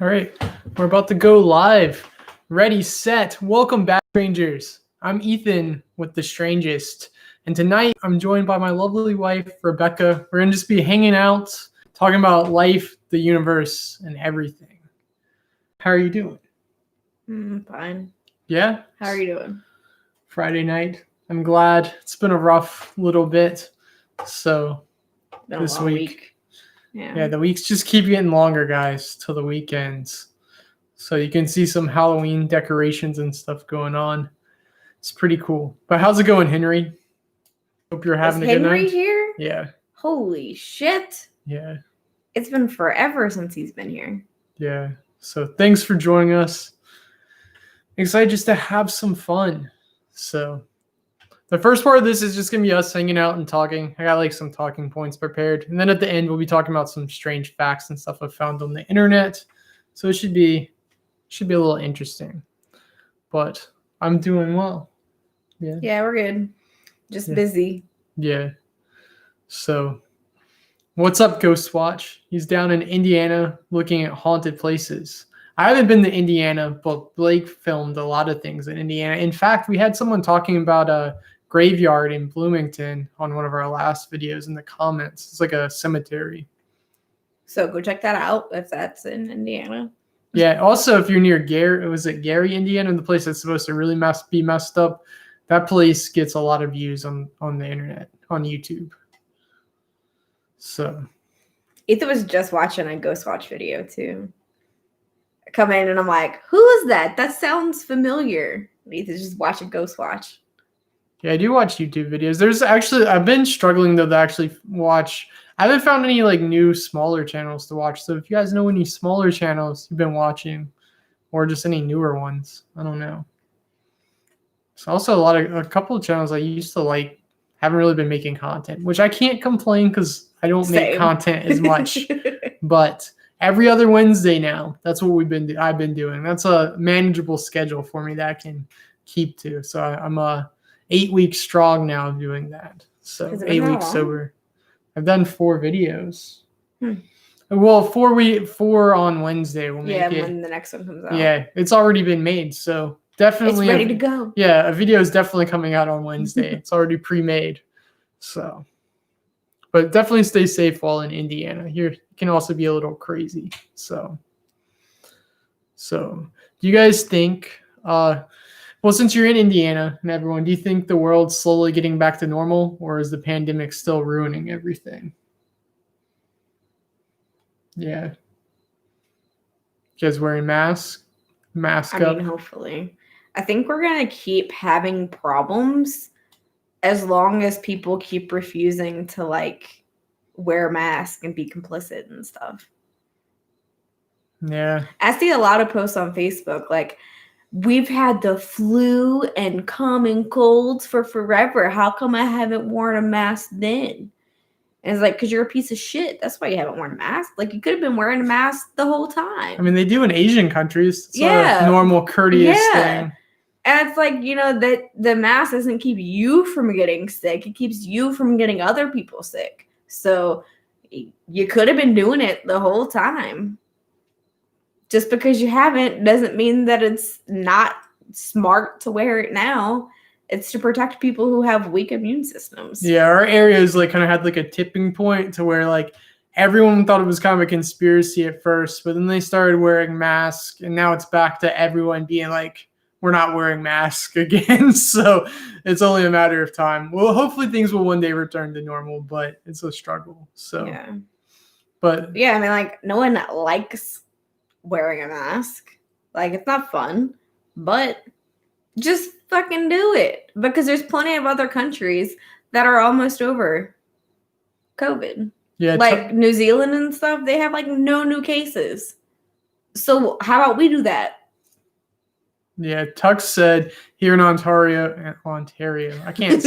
All right, we're about to go live. Ready, set. Welcome back, strangers. I'm Ethan with The Strangest, and tonight I'm joined by my lovely wife, Rebecca. We're gonna just be hanging out, talking about life, the universe, and everything. How are you doing? Fine. Yeah? How are you doing? Friday night. I'm glad. It's been a rough little bit. So Been this a long week. Yeah. Yeah, the weeks just keep getting longer, guys, till the weekends. So you can see some Halloween decorations and stuff going on. It's pretty cool. But how's it going, Henry? Hope you're having Is a good Henry night. here? Yeah. Holy shit. Yeah. It's been forever since he's been here. Yeah. So thanks for joining us. Excited just to have some fun. So the first part of this is just going to be us hanging out and talking. I got like some talking points prepared. And then at the end, we'll be talking about some strange facts and stuff I've found on the internet. So it should be a little interesting. But I'm doing well. Yeah. Yeah, we're good. Just Yeah. busy. Yeah. So what's up, Ghost Watch? He's down in Indiana looking at haunted places. I haven't been to Indiana, but Blake filmed a lot of things in Indiana. In fact, we had someone talking about a graveyard in Bloomington on one of our last videos in the comments. It's like a cemetery. So go check that out if that's in Indiana. Yeah. Also, if you're near Gary, was it Gary, Indiana, the place that's supposed to really be messed up? That place gets a lot of views on the internet, on YouTube. So Ethan was just watching a Ghost Watch video too. I come in and I'm like, who is that? That sounds familiar. Ethan's just watching Ghost Watch. yeah, I do watch YouTube videos. There's actually, I've been struggling though to actually watch. I haven't found any like new smaller channels to watch. So if you guys know any smaller channels you've been watching, or just any newer ones, I don't know. It's also a couple of channels I used to like haven't really been making content, which I can't complain because I don't make content as much. But every other Wednesday now, that's what I've been doing. That's a manageable schedule for me that I can keep to. So I'm 8 weeks strong now of doing that. So 8 weeks sober. I've done 4 videos. Well, 4 on Wednesday. We'll make it. When the next one comes out. Yeah, it's already been made. So definitely it's ready to go. Yeah, a video is definitely coming out on Wednesday. It's already pre-made. So, but definitely stay safe while in Indiana. Here it can also be a little crazy. So do you guys think well, since you're in Indiana and everyone, do you think the world's slowly getting back to normal, or is the pandemic still ruining everything? Yeah. You guys wearing mask up? I mean, hopefully. I think we're going to keep having problems as long as people keep refusing to, like, wear a mask and be complicit and stuff. Yeah. I see a lot of posts on Facebook, like, we've had the flu and common colds for forever. How come I haven't worn a mask then? And it's like, because you're a piece of shit. That's why you haven't worn a mask. Like, you could have been wearing a mask the whole time. I mean, they do in Asian countries. It's not a normal, courteous thing. And it's like, that the mask doesn't keep you from getting sick. It keeps you from getting other people sick. So you could have been doing it the whole time. Just because you haven't doesn't mean that it's not smart to wear it now. It's to protect people who have weak immune systems. Yeah, our area is like kind of had like a tipping point to where like everyone thought it was kind of a conspiracy at first, but then they started wearing masks, and now it's back to everyone being like, we're not wearing masks again. So it's only a matter of time. Well, hopefully things will one day return to normal, but it's a struggle. So yeah. But yeah, I mean, like, no one likes wearing a mask. Like, it's not fun, but just fucking do it, because there's plenty of other countries that are almost over COVID. Yeah, like New Zealand and stuff, they have like no new cases. So how about we do that? Yeah, Tux said here in Ontario. I can't.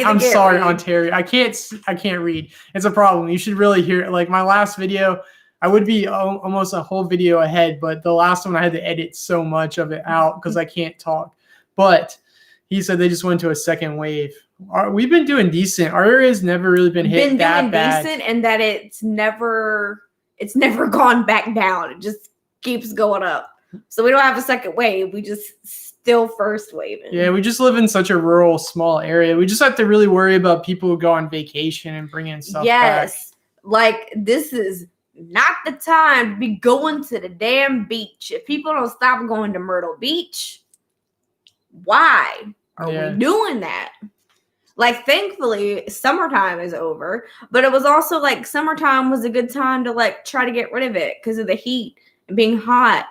I'm sorry, read. Ontario. I can't read. It's a problem. You should really hear. Like my last video, I would be almost a whole video ahead, but the last one I had to edit so much of it out because I can't talk. But he said they just went to a second wave. We've been doing decent. Our area's never really been hit that bad. Decent, and that it's never gone back down. It just keeps going up. So we don't have a second wave. We just still first waving. Yeah, we just live in such a rural, small area. We just have to really worry about people who go on vacation and bring in stuff back. Like this is not the time to be going to the damn beach. If people don't stop going to Myrtle Beach, why are we doing that? Like, thankfully, summertime is over, but it was also like summertime was a good time to like try to get rid of it because of the heat and being hot.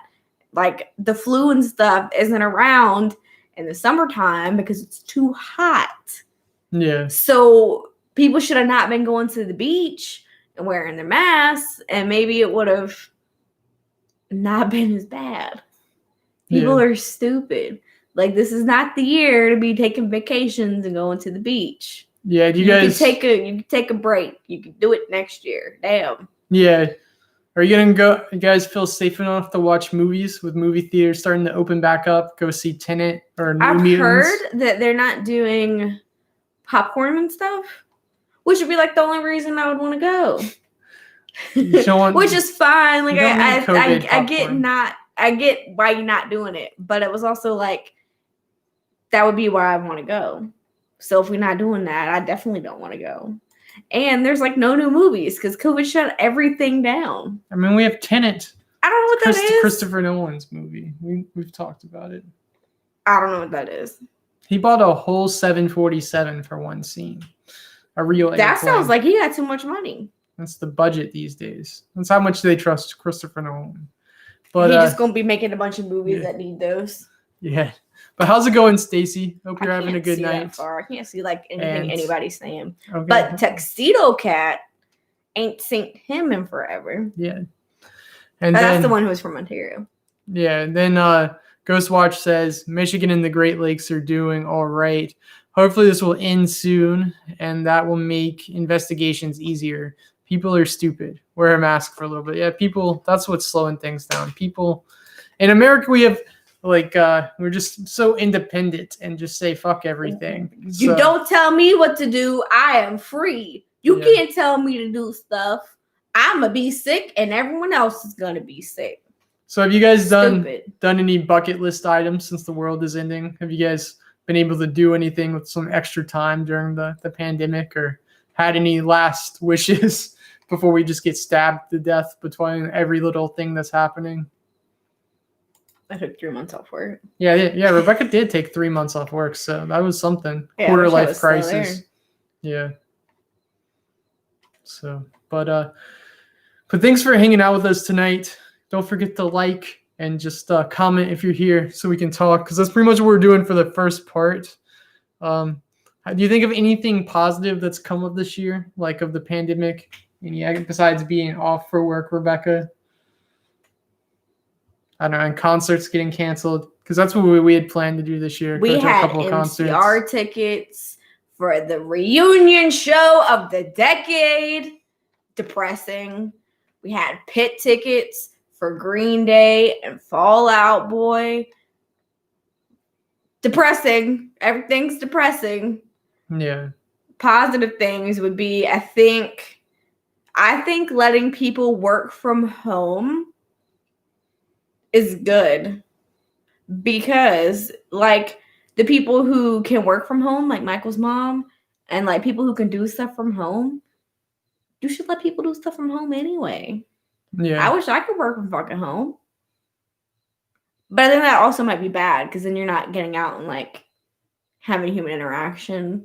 Like the flu and stuff isn't around in the summertime because it's too hot. Yeah. So people should have not been going to the beach and wearing their masks, and maybe it would have not been as bad. People are stupid. Like, this is not the year to be taking vacations and going to the beach. Yeah, you can take a break. You can do it next year. Damn. Yeah. Are you gonna go? You guys feel safe enough to watch movies with movie theaters starting to open back up? Go see Tenet or New Mutants? I've heard that they're not doing popcorn and stuff, which would be like the only reason I would want to go. Which is fine. Like I get why you're not doing it, but it was also like that would be where I want to go. So if we're not doing that, I definitely don't want to go. And there's like no new movies because COVID shut everything down. I mean, we have Tenet. I don't know what that is. Christopher Nolan's movie. We've talked about it. I don't know what that is. He bought a whole 747 for one scene. A real That airplane. Sounds like he got too much money. That's the budget these days. That's how much they trust Christopher Nolan. But he's just gonna be making a bunch of movies that need those. Yeah. But how's it going, Stacy? Hope you're having a good night. I can't see like anything anybody's saying. Okay. But Tuxedo Cat ain't seen him in forever. Yeah. And that's the one who was from Ontario. Yeah. And then Ghostwatch says Michigan and the Great Lakes are doing all right. Hopefully this will end soon, and that will make investigations easier. People are stupid. Wear a mask for a little bit. Yeah, people, that's what's slowing things down. People in America, we have like we're just so independent and just say fuck everything. You don't tell me what to do. I am free. You can't tell me to do stuff. I'm gonna be sick and everyone else is gonna be sick. So have you guys done any bucket list items since the world is ending? Have you guys been able to do anything with some extra time during the pandemic, or had any last wishes before we just get stabbed to death between every little thing that's happening? I took 3 months off work. Yeah. Rebecca did take 3 months off work, so that was something. Quarter life crisis. Yeah. So, but thanks for hanging out with us tonight. Don't forget to like and just comment if you're here so we can talk, because that's pretty much what we're doing for the first part. Do you think of anything positive that's come of this year, like of the pandemic, and besides being off for work, Rebecca? I don't know, and concerts getting canceled, because that's what we had planned to do this year. We had NCR tickets for the reunion show of the decade. Depressing. We had pit tickets for Green Day and Fall Out Boy. Depressing. Everything's depressing. Yeah. Positive things would be, I think letting people work from home is good, because like the people who can work from home, like Michael's mom, and like people who can do stuff from home, you should let people do stuff from home anyway. Yeah. I wish I could work from fucking home. But I think that also might be bad, because then you're not getting out and like having human interaction.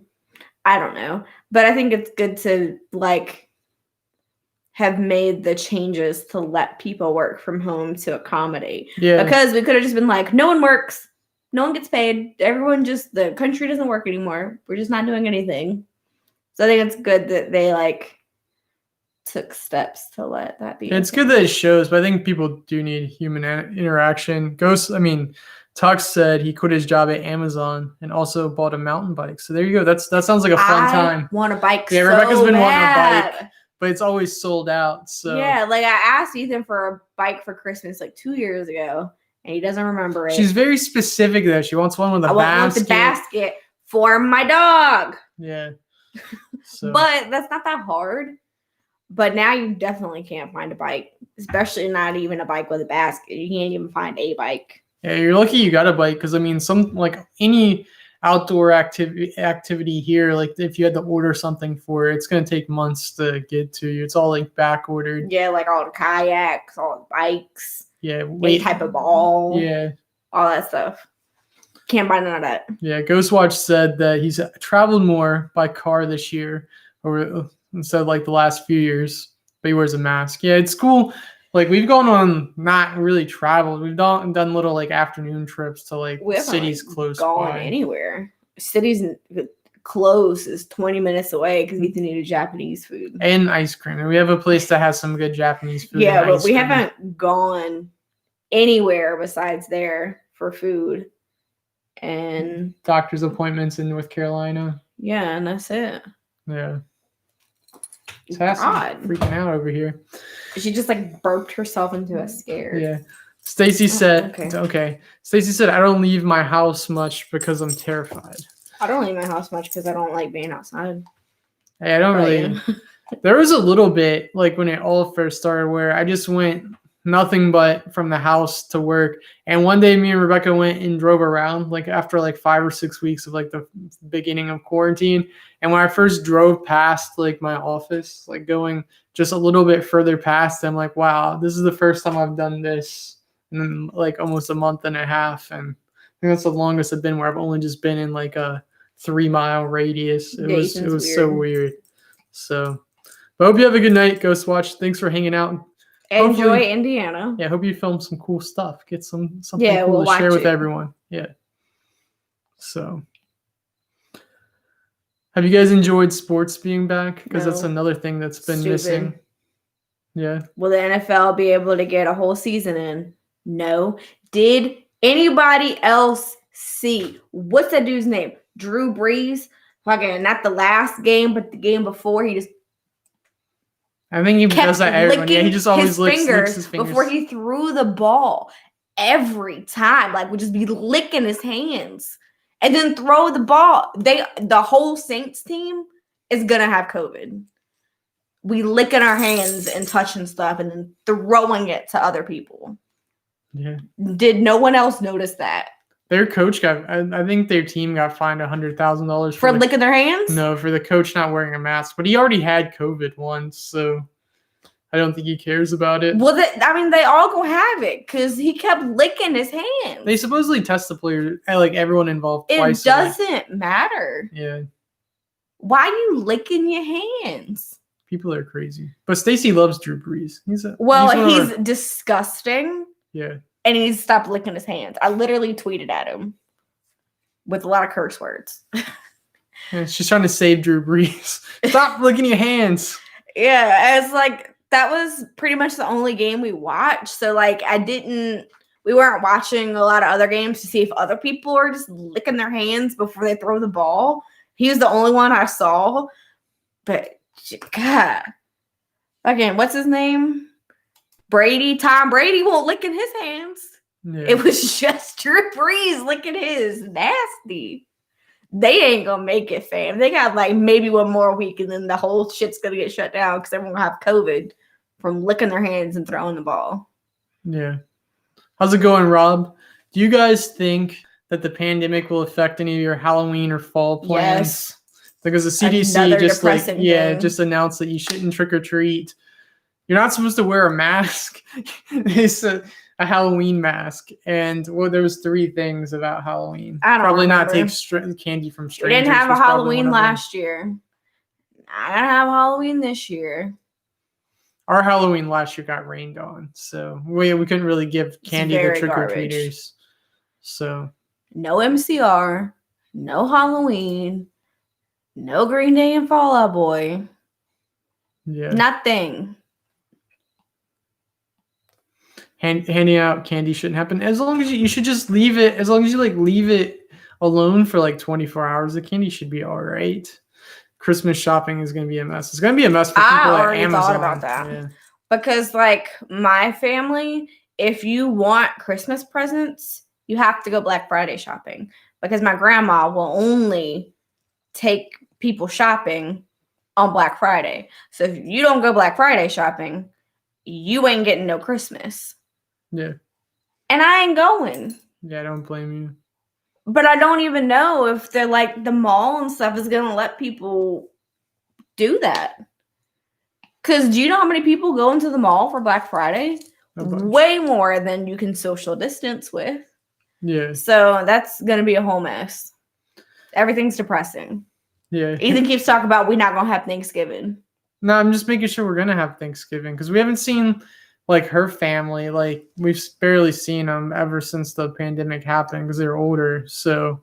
I don't know. But I think it's good to like have made the changes to let people work from home to accommodate. Yeah. Because we could have just been like, no one works. No one gets paid. The country doesn't work anymore. We're just not doing anything. So I think it's good that they like took steps to let that be. It's good that it shows, but I think people do need human interaction. Tux said he quit his job at Amazon and also bought a mountain bike. So there you go. That sounds like a fun time. I want a bike. Yeah, Rebecca's been wanting a bike, but it's always sold out. So yeah, like I asked Ethan for a bike for Christmas like 2 years ago, and he doesn't remember it. She's very specific though. She wants one with a basket. I want the basket for my dog. Yeah. So. But that's not that hard. But now you definitely can't find a bike, especially not even a bike with a basket. You can't even find a bike. Yeah, you're lucky you got a bike because I mean, some like any outdoor activity here, like if you had to order something for it, it's gonna take months to get to you. It's all like back ordered. Yeah, like all the kayaks, all the bikes, Yeah, any type of ball, Yeah, all that stuff. Can't buy none of that. yeah. Ghostwatch said that he's traveled more by car this year, or instead of like the last few years, but he wears a mask. Yeah, it's cool. Like we've gone on not really traveled. We've done little like afternoon trips to like We haven't cities like, close gone by. anywhere. Cities close is 20 minutes away because we need Japanese food and ice cream. And we have a place that has some good Japanese food. Yeah, and but ice we cream. haven't gone anywhere besides there for food. And doctor's appointments in North Carolina. Yeah, and that's it. Yeah. Sassy freaking out over here. She just like burped herself into a scare. Yeah. Stacy said, okay. Stacy said, I don't leave my house much because I'm terrified. I don't leave my house much because I don't like being outside. Hey, I don't really. There was a little bit like when it all first started where I just went nothing but from the house to work. And one day me and Rebecca went and drove around like after like 5 or 6 weeks of like the beginning of quarantine. And when I first drove past like my office, like going just a little bit further past, I'm like, wow, this is the first time I've done this in like almost a month and a half. And I think that's the longest I've been where I've only just been in like a 3-mile radius. It was so weird. So, but I hope you have a good night, Ghostwatch. Thanks for hanging out. Enjoy Indiana. Yeah, I hope you film some cool stuff. Get something cool to share with everyone. Yeah. So, have you guys enjoyed sports being back? Because that's another thing that's been missing. Yeah. Will the NFL be able to get a whole season in? No. Did anybody else see what's that dude's name? Drew Brees. Fucking not the last game, but the game before he just. I think he does that everyone. Yeah, he just always licks his fingers before he threw the ball every time. Like would just be licking his hands and then throw the ball. The whole Saints team is gonna have COVID. We licking our hands and touching stuff and then throwing it to other people. Yeah. Did no one else notice that? Their coach I think their team got fined $100,000 for licking their hands. No, for the coach not wearing a mask, but he already had COVID once, so I don't think he cares about it. Well, they all gonna have it because he kept licking his hands. They supposedly test the player, like everyone involved. It doesn't matter. Yeah. Why are you licking your hands? People are crazy. But Stacy loves Drew Brees. He's disgusting. Yeah. And he needs to stop licking his hands. I literally tweeted at him with a lot of curse words. Yeah, she's trying to save Drew Brees. Stop licking your hands. Yeah, it's like that was pretty much the only game we watched. So like we weren't watching a lot of other games to see if other people are just licking their hands before they throw the ball. He was the only one I saw. But God. Again, what's his name? Tom Brady won't lick in his hands. Yeah. It was just Drew Brees licking his. Nasty. They ain't gonna make it, fam. They got like maybe one more week and then the whole shit's gonna get shut down because everyone will have COVID from licking their hands and throwing the ball. Yeah. How's it going, Rob? Do you guys think that the pandemic will affect any of your Halloween or fall plans? Yes. Because the CDC just announced that you shouldn't trick or treat. You're not supposed to wear a mask. It's a Halloween mask. And there was 3 things about Halloween. I don't Probably remember. Not take candy from strangers. We didn't have a Halloween last year. I don't have Halloween this year. Our Halloween last year got rained on. So we couldn't really give candy to trick-or-treaters. So no MCR, no Halloween, no Green Day and Fall Out Boy. Yeah. Nothing. Handing out candy shouldn't happen. As long as you should just leave it. As long as you leave it alone for 24 hours, the candy should be all right. Christmas shopping is going to be a mess. It's going to be a mess for people at Amazon. I thought about that because my family, if you want Christmas presents, you have to go Black Friday shopping because my grandma will only take people shopping on Black Friday. So if you don't go Black Friday shopping, you ain't getting no Christmas. Yeah. And I ain't going. Yeah, I don't blame you. But I don't even know if they're like the mall and stuff is gonna let people do that. Because do you know how many people go into the mall for Black Friday? Way more than you can social distance with. Yeah. So that's gonna be a whole mess. Everything's depressing. Yeah. Ethan keeps talking about we're not gonna have Thanksgiving. No, I'm just making sure we're gonna have Thanksgiving because we haven't seen like her family. Like we've barely seen them ever since the pandemic happened because they're older. So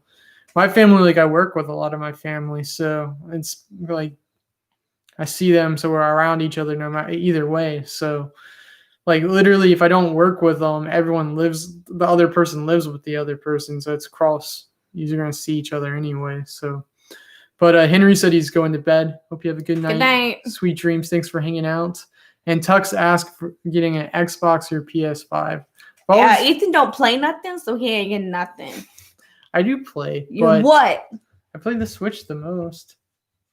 my family, like I work with a lot of my family, so it's like I see them, so we're around each other no matter either way. So like literally, if I don't work with them, the other person lives with the other person, so it's cross. You're gonna see each other anyway. So. But Henry said he's going to bed. Hope you have a good night. Good night. Sweet dreams. Thanks for hanging out. And Tux asked for getting an Xbox or PS5. Yeah, Ethan don't play nothing, so he ain't getting nothing. I do play. What? I play the Switch the most.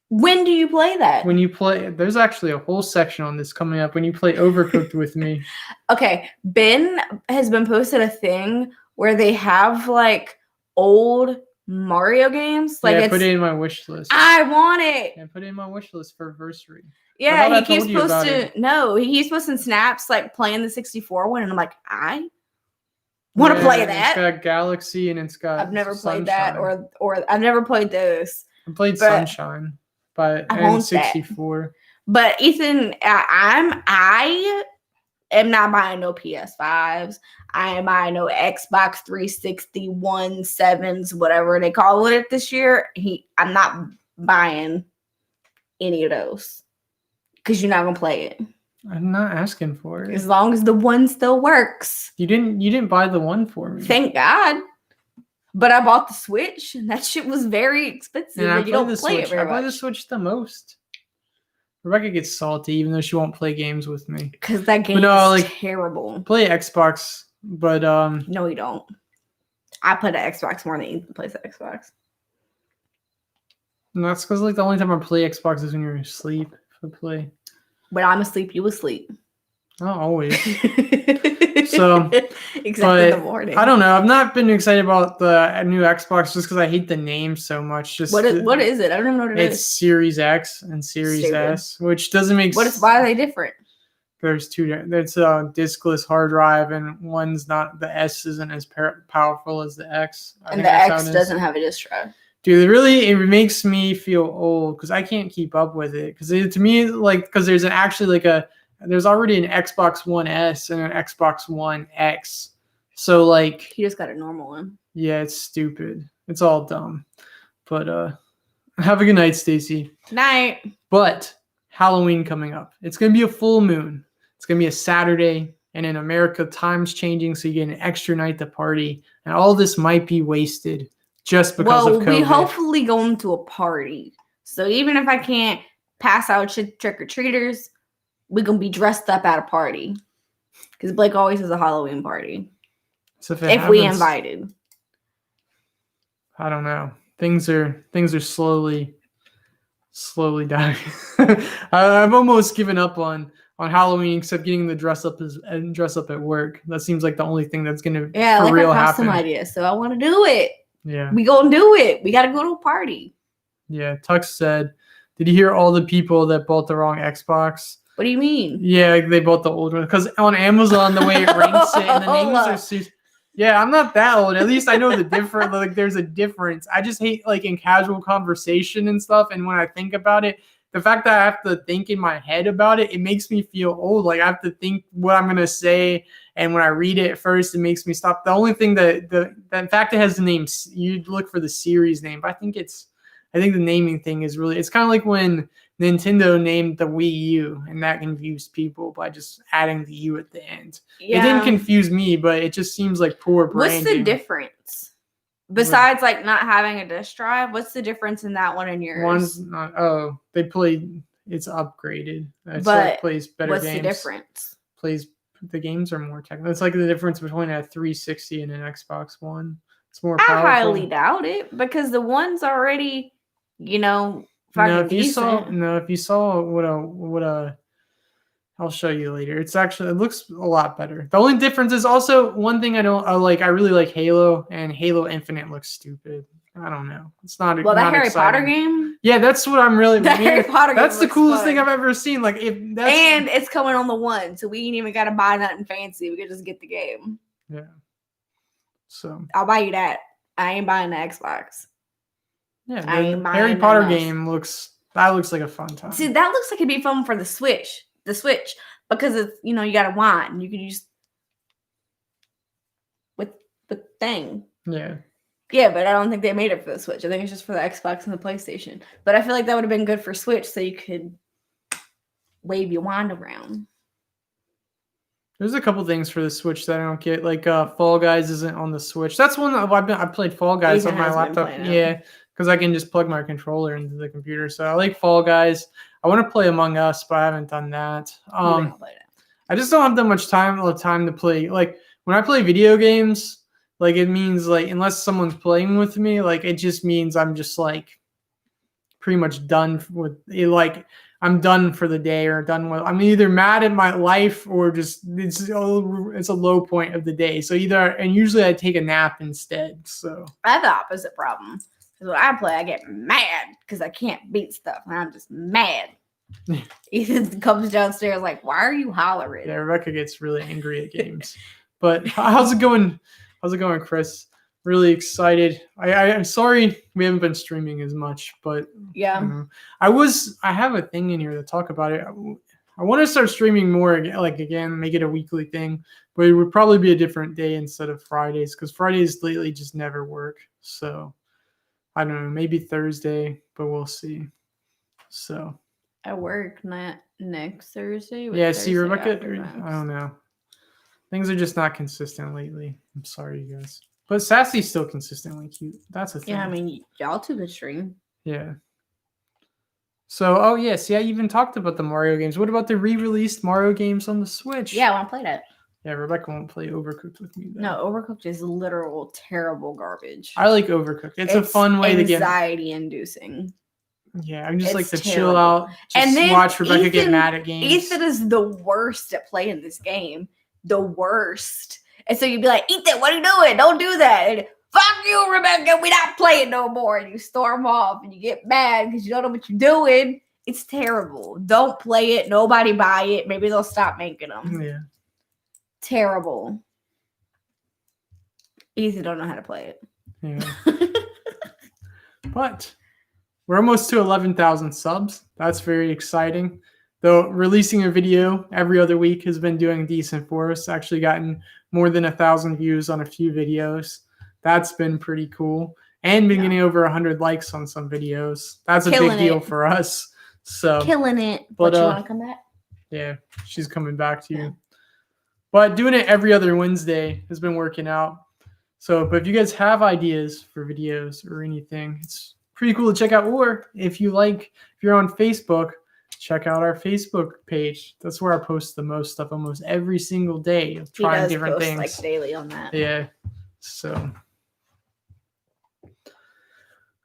When do you play that? When you play, there's actually a whole section on this coming up. When you play Overcooked with me. Okay, Ben has been posted a thing where they have like old Mario games. Like yeah, put it in my wish list. I want it. And put it in my wish list for anniversary. Yeah, he keeps posting. No, he keeps posting snaps like playing the 64 one, and I'm like, I want to play that. It's got Galaxy and it's got. I've never Sunshine. played that, or I've never played those. I played Sunshine, but and 64. But Ethan, I am not buying no PS5s. I am buying no Xbox 360 7s, whatever they call it this year. I'm not buying any of those because you're not gonna play it. I'm not asking for it. As long as the one still works. You didn't buy the one for me. Thank God. But I bought the Switch, and that shit was very expensive. And you don't play it very much. I play the Switch the most. Rebecca gets salty even though she won't play games with me. Because that game is terrible. Play Xbox, but no, you don't. I play the Xbox more than Ethan plays the Xbox. And that's because like the only time I play Xbox is when you're asleep. If I play. When I'm asleep, you asleep. Not always. So, except in the morning. I don't know. I've not been excited about the new Xbox just because I hate the name so much. Just what is it? I don't even know what it is. It's Series X and Series S, which doesn't make sense. Why are they different? There's two. There's a diskless hard drive, and one's not. The S isn't as powerful as the X. And the X doesn't have a disk drive. Dude, it makes me feel old because I can't keep up with it. Because to me, like, because there's there's already an Xbox One S and an Xbox One X. So like, he just got a normal one. Yeah, it's stupid. It's all dumb. But have a good night, Stacy. Night. But Halloween coming up. It's gonna be a full moon. It's gonna be a Saturday, and in America, time's changing, so you get an extra night to party, and all this might be wasted just because of COVID. We hopefully going to a party. So even if I can't pass out trick-or-treaters, we're going to be dressed up at a party. Because Blake always has a Halloween party. So if we invited. I don't know. Things are slowly dying. I've almost given up on Halloween, except getting the dress up at work. That seems like the only thing that's going to for real happen. Some ideas, so I want to do it. Yeah. We gonna do it. We got to go to a party. Yeah. Tux said, did you hear all the people that bought the wrong Xbox? What do you mean? Yeah, they bought the old one. Because on Amazon, the way it ranks it, and the names are... Yeah, I'm not that old. At least I know the difference. Like, there's a difference. I just hate, like, in casual conversation and stuff, and when I think about it, the fact that I have to think in my head about it, it makes me feel old. Like, I have to think what I'm going to say, and when I read it first, it makes me stop. The only thing the fact it has the name, you'd look for the series name, but I think the naming thing is really, it's kind of like when Nintendo named the Wii U, and that confused people by just adding the U at the end. Yeah. It didn't confuse me, but it just seems like poor branding. What's the difference? Besides, like, not having a disk drive, what's the difference in that one and yours? One's not. Oh, they played. It's upgraded. But plays better what's games. The difference? The games are more technical. It's like the difference between a 360 and an Xbox One. It's more powerful. I highly doubt it because the one's already, fucking decent. if you saw what I'll show you later. It looks a lot better. The only difference is also one thing I don't like. I really like Halo, and Halo Infinite looks stupid. I don't know. It's not Well, that not Harry exciting. Potter game. Yeah, that's what I'm really. That Harry Potter game That's the looks coolest thing fun. I've ever seen. Like if that's And it's coming on the One, so we ain't even gotta buy nothing fancy. We could just get the game. yeah. So I'll buy you that. I ain't buying the Xbox. yeah, I ain't the Harry buying Potter nothing else. game looks like a fun time. See, that looks like it'd be fun for the Switch. Because it's you got a wand. You could use with the thing. Yeah. Yeah, but I don't think they made it for the Switch. I think it's just for the Xbox and the PlayStation. But I feel like that would have been good for Switch, so you could wave your wand around. There's a couple things for the Switch that I don't get. Like Fall Guys isn't on the Switch. That's one that I played Fall Guys Ethan on my has been laptop. playing it. Yeah, because I can just plug my controller into the computer. So I like Fall Guys. I want to play Among Us, but I haven't done that. I just don't have that much time to play. Like when I play video games, like it means like unless someone's playing with me, like it just means I'm just like pretty much done with it. Like I'm done for the day or done with. I'm either mad at my life or just it's a low point of the day. So and usually I take a nap instead. So I have the opposite problem. Because when I play, I get mad because I can't beat stuff, and I'm just mad. Ethan comes downstairs like, "Why are you hollering?" Yeah, Rebecca gets really angry at games. But how's it going? How's it going, Chris? Really excited. I'm sorry we haven't been streaming as much, but yeah, I have a thing in here to talk about it. I want to start streaming more again, make it a weekly thing, but it would probably be a different day instead of Fridays because Fridays lately just never work. So I don't know, maybe Thursday, but we'll see. So I work not next Thursday. But yeah, see, Thursday Rebecca, after next. I don't know. Things are just not consistent lately. I'm sorry, you guys. But Sassy's still consistently cute. That's a thing. Yeah, I mean, y'all two could stream. Yeah. So, oh yeah, see, I even talked about the Mario games. What about the re-released Mario games on the Switch? Yeah, I want to play that. Yeah, Rebecca won't play Overcooked with me, though. No, Overcooked is literal terrible garbage. I like Overcooked. It's a fun way to get anxiety-inducing. Yeah, I'm just It's like to terrible. chill out, And then watch Rebecca get mad at games. Ethan is the worst at playing this game. The worst. And so you'd be like, Ethan, what are you doing? Don't do that. And, fuck you, Rebecca. We're not playing no more. And you storm off and you get mad because you don't know what you're doing. It's terrible. Don't play it. Nobody buy it. Maybe they'll stop making them. Yeah. Terrible. Ethan don't know how to play it. Yeah. But we're almost to 11,000 subs. That's very exciting. Though releasing a video every other week has been doing decent for us. Actually gotten more than 1,000 views on a few videos. That's been pretty cool. And been getting over 100 likes on some videos. That's a big deal for us. So killing it. But you want to come back? Yeah, she's coming back to you. But doing it every other Wednesday has been working out. So, but if you guys have ideas for videos or anything, it's pretty cool to check out. Or if you're on Facebook, check out our Facebook page. That's where I post the most stuff almost every single day of trying different things. Like daily on that. Yeah. So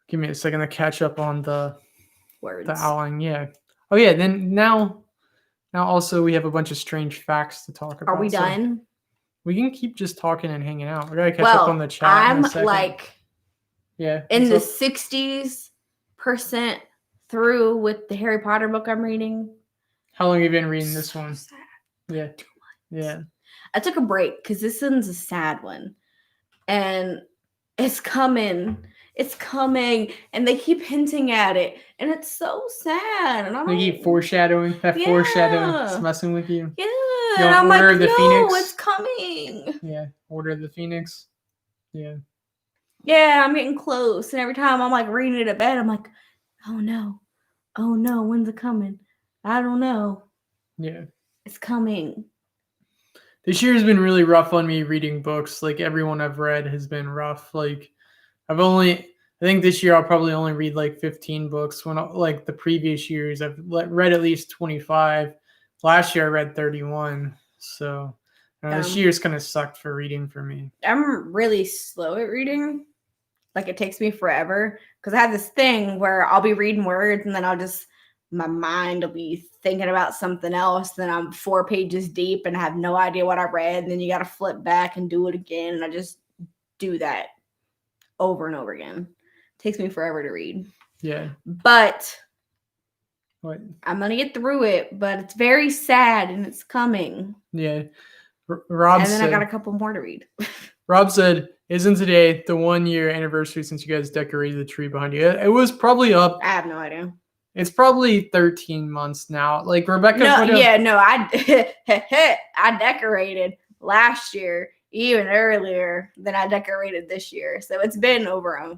give me a second to catch up on the words. The outline, yeah. Oh yeah, then now also we have a bunch of strange facts to talk about. Are we done? We can keep just talking and hanging out. We gotta catch up on the chat. I'm like in the 60% through with the Harry Potter book I'm reading. How long have you been reading this one? Sad. Yeah. 2 months. Yeah. I took a break because this one's a sad one. And it's coming. It's coming. And they keep hinting at it. And it's so sad. And They keep foreshadowing. That foreshadowing is messing with you. Yeah. And I'm like, no, Phoenix? it's coming. Yeah. Order of the Phoenix. Yeah. Yeah, I'm getting close. And every time I'm like reading it at bed, I'm like, oh no. Oh no, when's it coming? I don't know. Yeah. It's coming. This year has been really rough on me reading books. Like everyone I've read has been rough. Like I think this year I'll probably only read like 15 books. When like the previous years I've read at least 25. Last year I read 31. So this year's kind of sucked for reading for me. I'm really slow at reading. Like it takes me forever because I have this thing where I'll be reading words and then my mind will be thinking about something else. Then I'm 4 pages deep and I have no idea what I read. And then you got to flip back and do it again. And I just do that over and over again. It takes me forever to read. Yeah. But What? I'm going to get through it, but it's very sad and it's coming. Yeah. Rob and then said, I got a couple more to read. Rob said, isn't today the 1-year anniversary since you guys decorated the tree behind you? It was probably up. I have no idea. It's probably 13 months now. Like Rebecca. I decorated last year, even earlier than I decorated this year. So it's been over a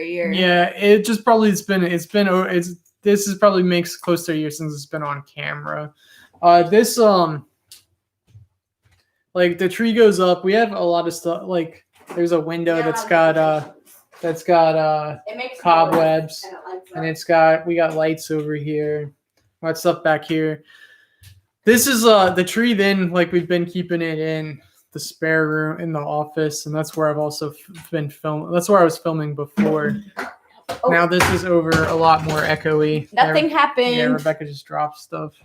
year. Yeah, this is probably makes close to a year since it's been on camera. This like the tree goes up. We have a lot of stuff. Like there's a window that's got cobwebs, and we got lights over here. Got stuff back here. This is the tree. Then like we've been keeping it in the spare room in the office, and that's where I've also been filming. That's where I was filming before. Oh. Now this is over a lot more echoey. Nothing happened. Yeah, Rebecca just dropped stuff.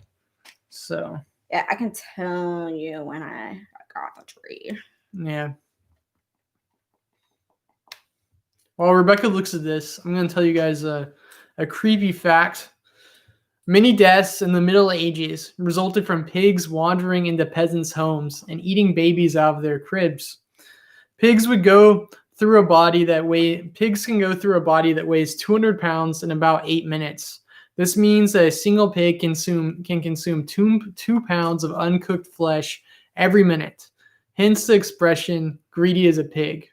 So yeah, I can tell you when I got the tree. Yeah. While Rebecca looks at this, I'm going to tell you guys a creepy fact. Many deaths in the Middle Ages resulted from pigs wandering into peasants' homes and eating babies out of their cribs. Pigs can go through a body that weighs 200 pounds in about 8 minutes. This means that a single pig can consume 2 pounds of uncooked flesh every minute. Hence the expression, greedy as a pig.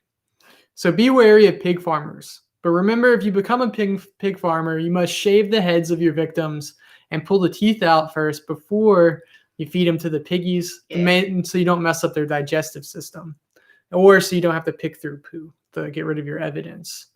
So be wary of pig farmers. But remember, if you become a pig farmer, you must shave the heads of your victims and pull the teeth out first before you feed them to the piggies, so you don't mess up their digestive system, or so you don't have to pick through poo to get rid of your evidence.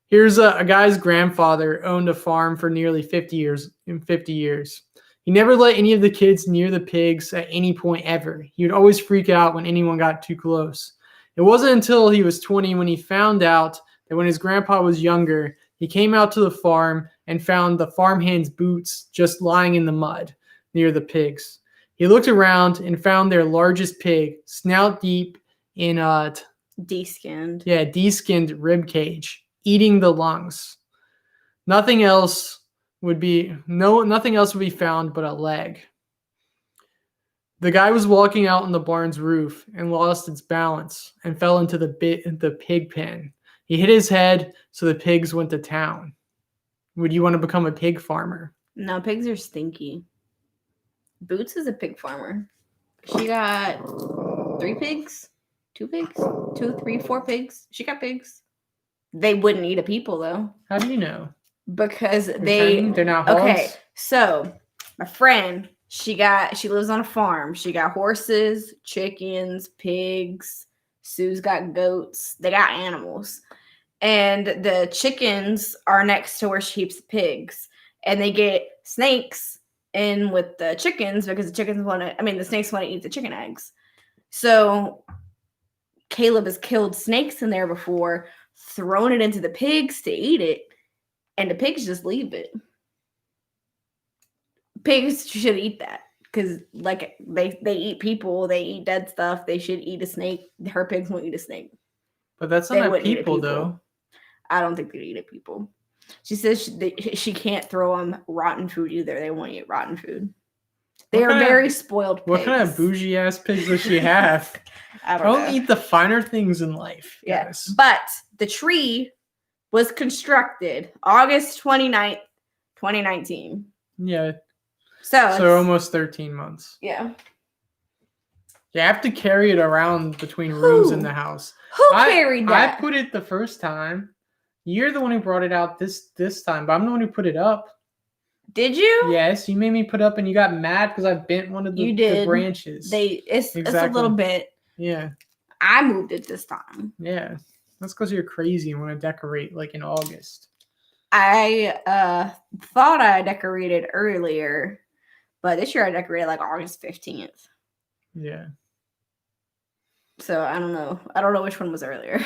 Here's a guy's grandfather owned a farm for nearly 50 years. He never let any of the kids near the pigs at any point ever. He would always freak out when anyone got too close. It wasn't until he was 20 when he found out that when his grandpa was younger, he came out to the farm and found the farmhand's boots just lying in the mud near the pigs. He looked around and found their largest pig, snout deep in deskinned rib cage, eating the lungs. Nothing else would be found but a leg. The guy was walking out on the barn's roof and lost its balance and fell into the pig pen. He hit his head, so the pigs went to town. Would you want to become a pig farmer? No, pigs are stinky. Boots is a pig farmer. She got 3 pigs, 2 pigs, 2, 3, 4 pigs. She got pigs. They wouldn't eat a people though. How do you know? Because they're not hogs? Okay, so my friend, she lives on a farm. She got horses, chickens, pigs. Sue's got goats. They got animals. And the chickens are next to where she keeps the pigs. And they get snakes in with the chickens because the snakes want to eat the chicken eggs. So Caleb has killed snakes in there before, thrown it into the pigs to eat it, and the pigs just leave it. Pigs should eat that because like they eat people, they eat dead stuff. They should eat a snake. Her pigs won't eat a snake. But that's not people though. I don't think they eat it people. She says she can't throw them rotten food either. They won't eat rotten food. They are very spoiled pigs. What kind of bougie ass pigs does she have? I don't know. Eat the finer things in life. Yes. Yeah. But the tree was constructed August 29th, 2019. Yeah. So almost 13 months. Yeah. You have to carry it around between rooms in the house. Who carried that? I put it the first time. You're the one who brought it out this time, but I'm the one who put it up. Did you? Yes, you made me put up, and you got mad because I bent one of the branches. It's a little bit. Yeah. I moved it this time. Yeah. That's because you're crazy and want to decorate like in August. I thought I decorated earlier, but this year I decorated like August 15th. Yeah. So I don't know. I don't know which one was earlier.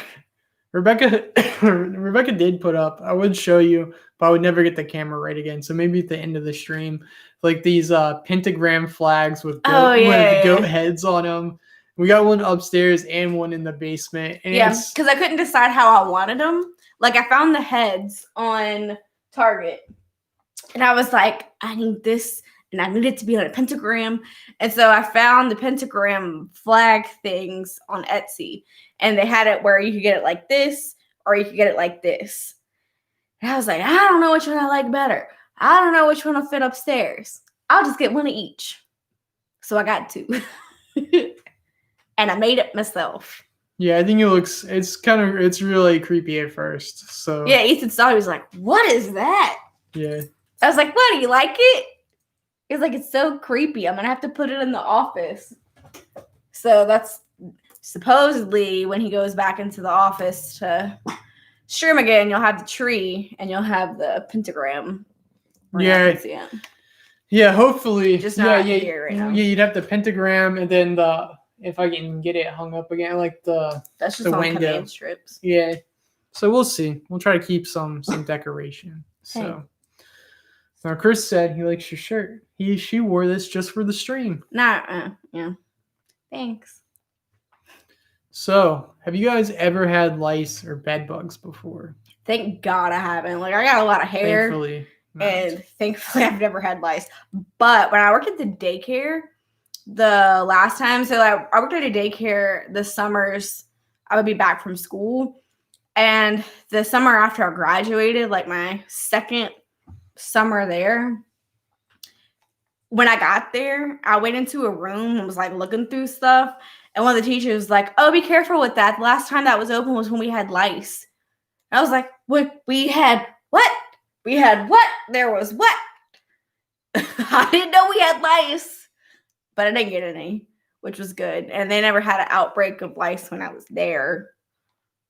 Rebecca did put up. I would show you, but I would never get the camera right again. So maybe at the end of the stream, like these pentagram flags with goat heads on them. We got one upstairs and one in the basement. And because I couldn't decide how I wanted them. Like I found the heads on Target, and I was like, I need this, and I need it to be on a pentagram. And so I found the pentagram flag things on Etsy, and they had it where you could get it like this, or you could get it like this. And I was like, I don't know which one I like better. I don't know which one will fit upstairs. I'll just get one of each. So I got two. And I made it myself. Yeah, I think it's really creepy at first. So yeah, Ethan saw it. He was like, what is that? Yeah. I was like, what, do you like it? He was like, it's so creepy. I'm going to have to put it in the office. So that's supposedly when he goes back into the office to stream again, you'll have the tree and you'll have the pentagram. Yeah. Yeah, hopefully. Just not here right now. Yeah, you'd have the pentagram and then if I can get it hung up again, like that's just the on window command strips. Yeah. So we'll see. We'll try to keep some decoration. So now Chris said he likes your shirt. She wore this just for the stream. Yeah. Thanks. So, have you guys ever had lice or bed bugs before? Thank God I haven't. Like I got a lot of hair. Thankfully. And thankfully I've never had lice. But when I worked at the daycare, the last time, so I worked at a daycare the summers I would be back from school. And the summer after I graduated, like my second summer there, when I got there, I went into a room and was like looking through stuff. And one of the teachers was like, oh, be careful with that. The last time that was open was when we had lice. And I was like, what? We had what? We had what? There was what? I didn't know we had lice. But I didn't get any, which was good. And they never had an outbreak of lice when I was there,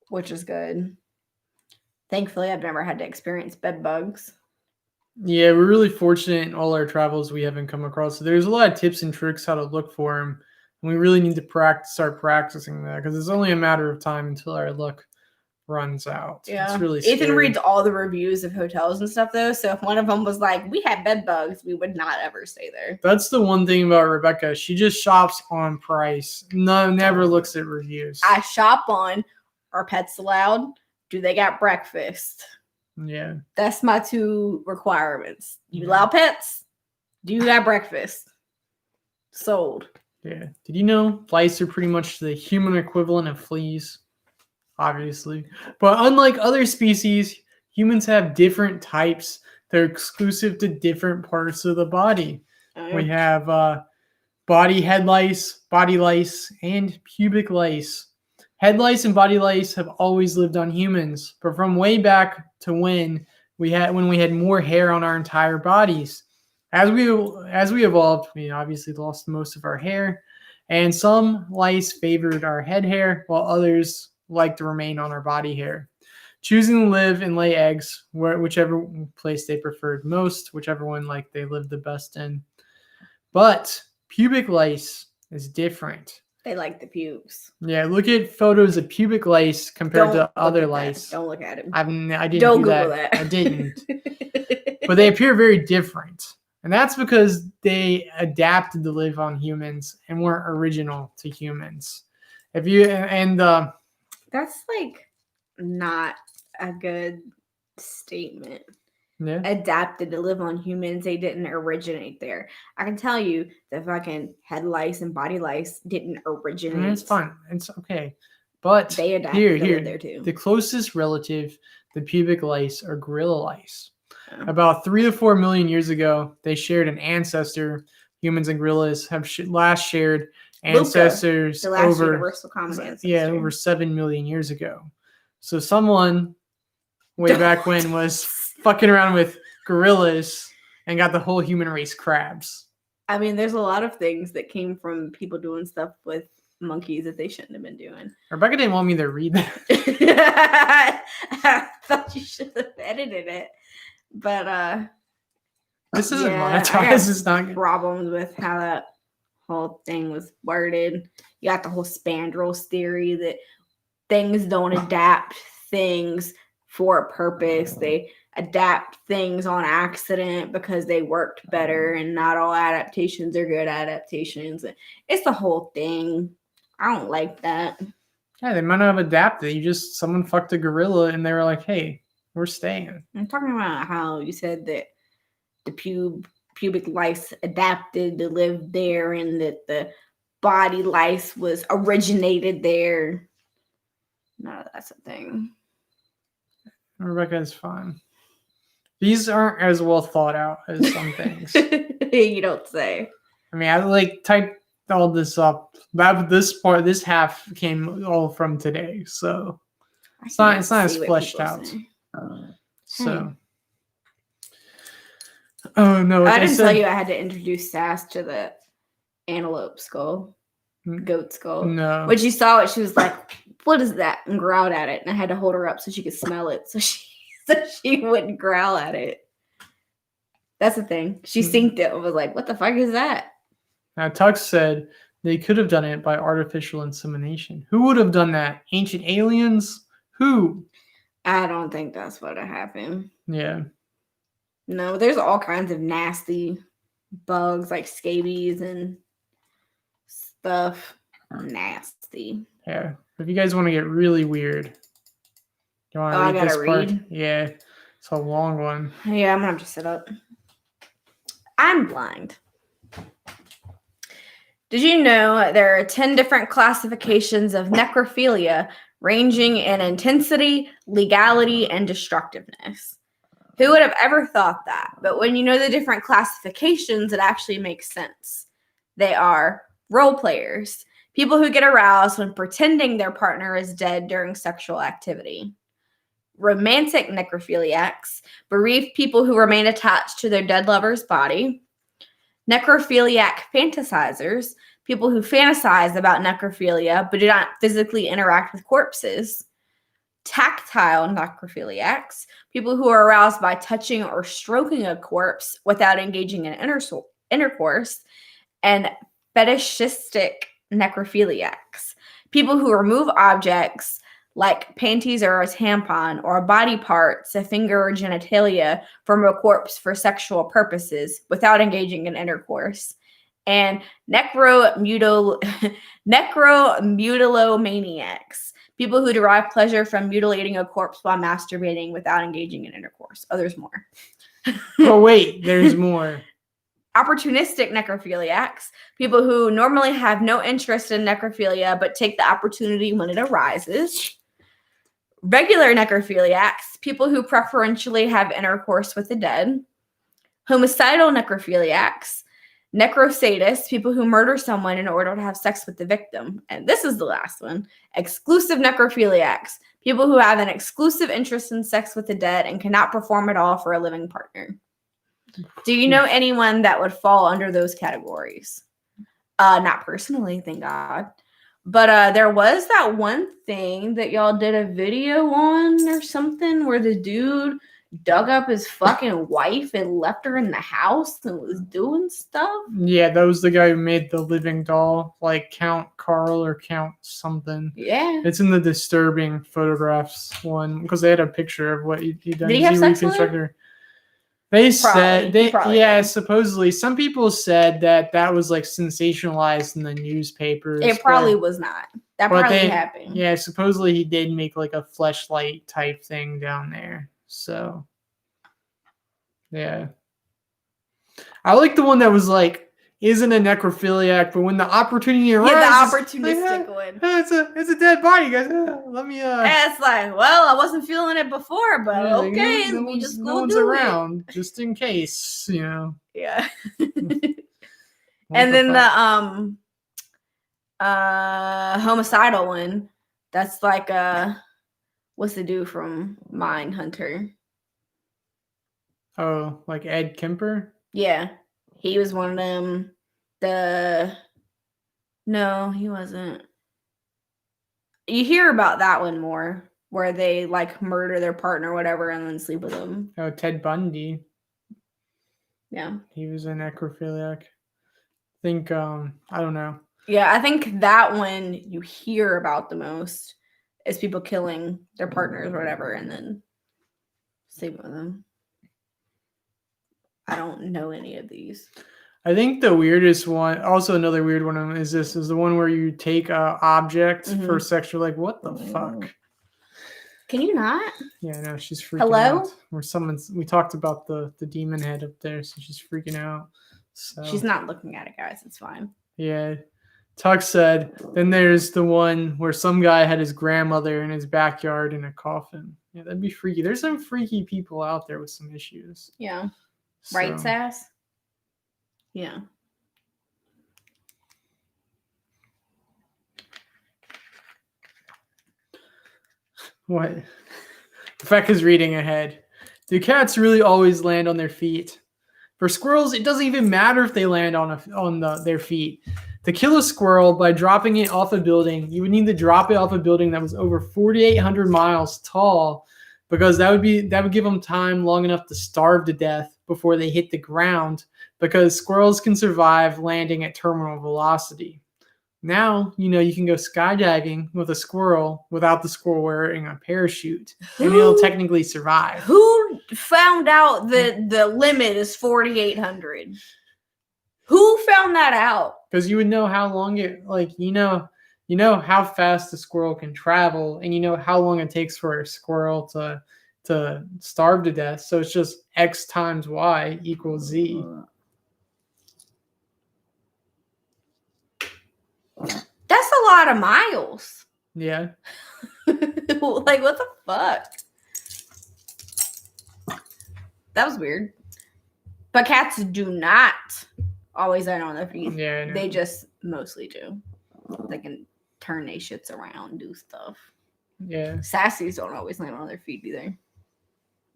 which is good. Thankfully, I've never had to experience bed bugs. Yeah, we're really fortunate in all our travels we haven't come across. So there's a lot of tips and tricks how to look for them. And we really need to start practicing that because it's only a matter of time until our luck runs out. Yeah. It's really Ethan scary. reads all the reviews of hotels and stuff, though. So if one of them was like, we had bed bugs, we would not ever stay there. That's the one thing about Rebecca. She just shops on price. No, never looks at reviews. I shop on, are pets allowed? Do they got breakfast? Yeah. That's my two requirements. You allow pets? Do you got breakfast? Sold. Yeah. Did you know lice are pretty much the human equivalent of fleas? Obviously. But unlike other species, humans have different types. They're exclusive to different parts of the body. We have body head lice, body lice, and pubic lice. Head lice and body lice have always lived on humans, but from way back to when we had more hair on our entire bodies. As we evolved, we obviously lost most of our hair, and some lice favored our head hair, while others like to remain on our body hair, choosing to live and lay eggs whichever place they preferred most, whichever one they lived the best in. But pubic lice is different. They like the pubes. Yeah, look at photos of pubic lice compared to other lice. Don't look at it. I didn't Don't do Google that. I didn't. But they appear very different. And that's because they adapted to live on humans and weren't original to humans. That's not a good statement. Yeah. Adapted to live on humans. They didn't originate there. I can tell you the fucking head lice and body lice didn't originate. It's fine. It's okay. But they adapted here, there too. The closest relative to pubic lice are gorilla lice. Oh. About 3 to 4 million years ago, they shared an ancestor. Humans and gorillas have last shared ancestors the last universal common ancestor. Yeah, over 7 million years ago. So someone way back when was fucking around with gorillas and got the whole human race crabs. I mean, there's a lot of things that came from people doing stuff with monkeys that they shouldn't have been doing. Rebecca didn't want me to read that. I thought you should have edited it. But this isn't monetized. It's not problems with how that whole thing was worded. You got the whole spandrels theory that things don't adapt, things for a purpose. They adapt things on accident because they worked better, and not all adaptations are good adaptations. It's the whole thing. I don't like that. Yeah, they might not have adapted. Someone fucked a gorilla and they were like, hey, we're staying. I'm talking about how you said that the pubic lice adapted to live there, and that the body lice was originated there. No, that's a thing. Rebecca is fine. These aren't as well thought out as some things. You don't say. I mean, I typed all this up. This half came all from today, so it's not as fleshed out. So, oh no! I didn't tell you I had to introduce Sass to the antelope skull, goat skull. No. When she saw it, she was like, "What is that?" and growled at it, and I had to hold her up so she could smell it, so she wouldn't growl at it. That's the thing. She synced it and was like, "What the fuck is that?" Now, Tux said they could have done it by artificial insemination. Who would have done that? Ancient aliens? Who? I don't think that's what happened. Yeah. No, there's all kinds of nasty bugs like scabies and stuff. Nasty. Yeah. If you guys want to get really weird, you want to read this part? Read? Yeah. It's a long one. Yeah, I'm going to have to sit up. I'm blind. Did you know there are 10 different classifications of necrophilia ranging in intensity, legality, and destructiveness? Who would have ever thought that? But when you know the different classifications, it actually makes sense. They are role players, people who get aroused when pretending their partner is dead during sexual activity. Romantic necrophiliacs, bereaved people who remain attached to their dead lover's body. Necrophiliac fantasizers, people who fantasize about necrophilia but do not physically interact with corpses. Tactile necrophiliacs, people who are aroused by touching or stroking a corpse without engaging in intercourse. And fetishistic necrophiliacs, people who remove objects like panties or a tampon or body parts, a finger or genitalia from a corpse for sexual purposes without engaging in intercourse. And necromutilomaniacs, people who derive pleasure from mutilating a corpse while masturbating without engaging in intercourse. Oh, there's more. Oh, wait, there's more. Opportunistic necrophiliacs, people who normally have no interest in necrophilia but take the opportunity when it arises. Regular necrophiliacs, people who preferentially have intercourse with the dead. Homicidal necrophiliacs, necrosadists, people who murder someone in order to have sex with the victim. And this is the last one. Exclusive necrophiliacs, people who have an exclusive interest in sex with the dead and cannot perform at all for a living partner. Do you know anyone that would fall under those categories? Not personally, thank God. But there was that one thing that y'all did a video on or something where the dude dug up his fucking wife and left her in the house and was doing stuff. Yeah, that was the guy who made the living doll, like Count Carl or Count something. Yeah. It's in the disturbing photographs one because they had a picture of what he done. Did he have sex with her? They said supposedly some people said that was like sensationalized in the newspapers. It probably was not. That probably happened. Yeah, supposedly he did make like a fleshlight type thing down there. So yeah. I like the one that was like isn't a necrophiliac, but when the opportunity arises, the opportunistic one. It's a dead body, guys. Let me it's like, well, I wasn't feeling it before, but okay, let me just go do around just in case, you know. Yeah. And then the homicidal one, that's like what's the dude from Mindhunter? Oh, like Ed Kemper? Yeah. He was one of them. No, he wasn't. You hear about that one more, where they like murder their partner or whatever and then sleep with them. Oh, Ted Bundy. Yeah. He was a necrophiliac. I think, I don't know. Yeah, I think that one you hear about the most is people killing their partners or whatever and then sleeping with them. I don't know any of these. I think the weirdest one, also another weird one is the one where you take a object for sexual, like, what the fuck? Can you not? Yeah, no, she's freaking out. Or we talked about the demon head up there, so she's freaking out. So she's not looking at it, guys. It's fine. Yeah. Tuck said, then there's the one where some guy had his grandmother in his backyard in a coffin. Yeah, that'd be freaky. There's some freaky people out there with some issues. Yeah. So. Right, Sass? Yeah. What? Rebecca's reading ahead. Do cats really always land on their feet? For squirrels, it doesn't even matter if they land on their feet. To kill a squirrel by dropping it off a building, you would need to drop it off a building that was over 4,800 miles tall, because that would give them time long enough to starve to death before they hit the ground, because squirrels can survive landing at terminal velocity. Now, you can go skydiving with a squirrel without the squirrel wearing a parachute, and it'll technically survive. Who found out that the limit is 4,800? Who found that out? Because you would know how long you know how fast the squirrel can travel, and you know how long it takes for a squirrel to starve to death. So it's just X times Y equals Z. That's a lot of miles. Yeah. Like, what the fuck? That was weird. But cats do not always land on their feet. Yeah, they just mostly do. They can turn their shits around and do stuff. Yeah. Sassies don't always land on their feet either.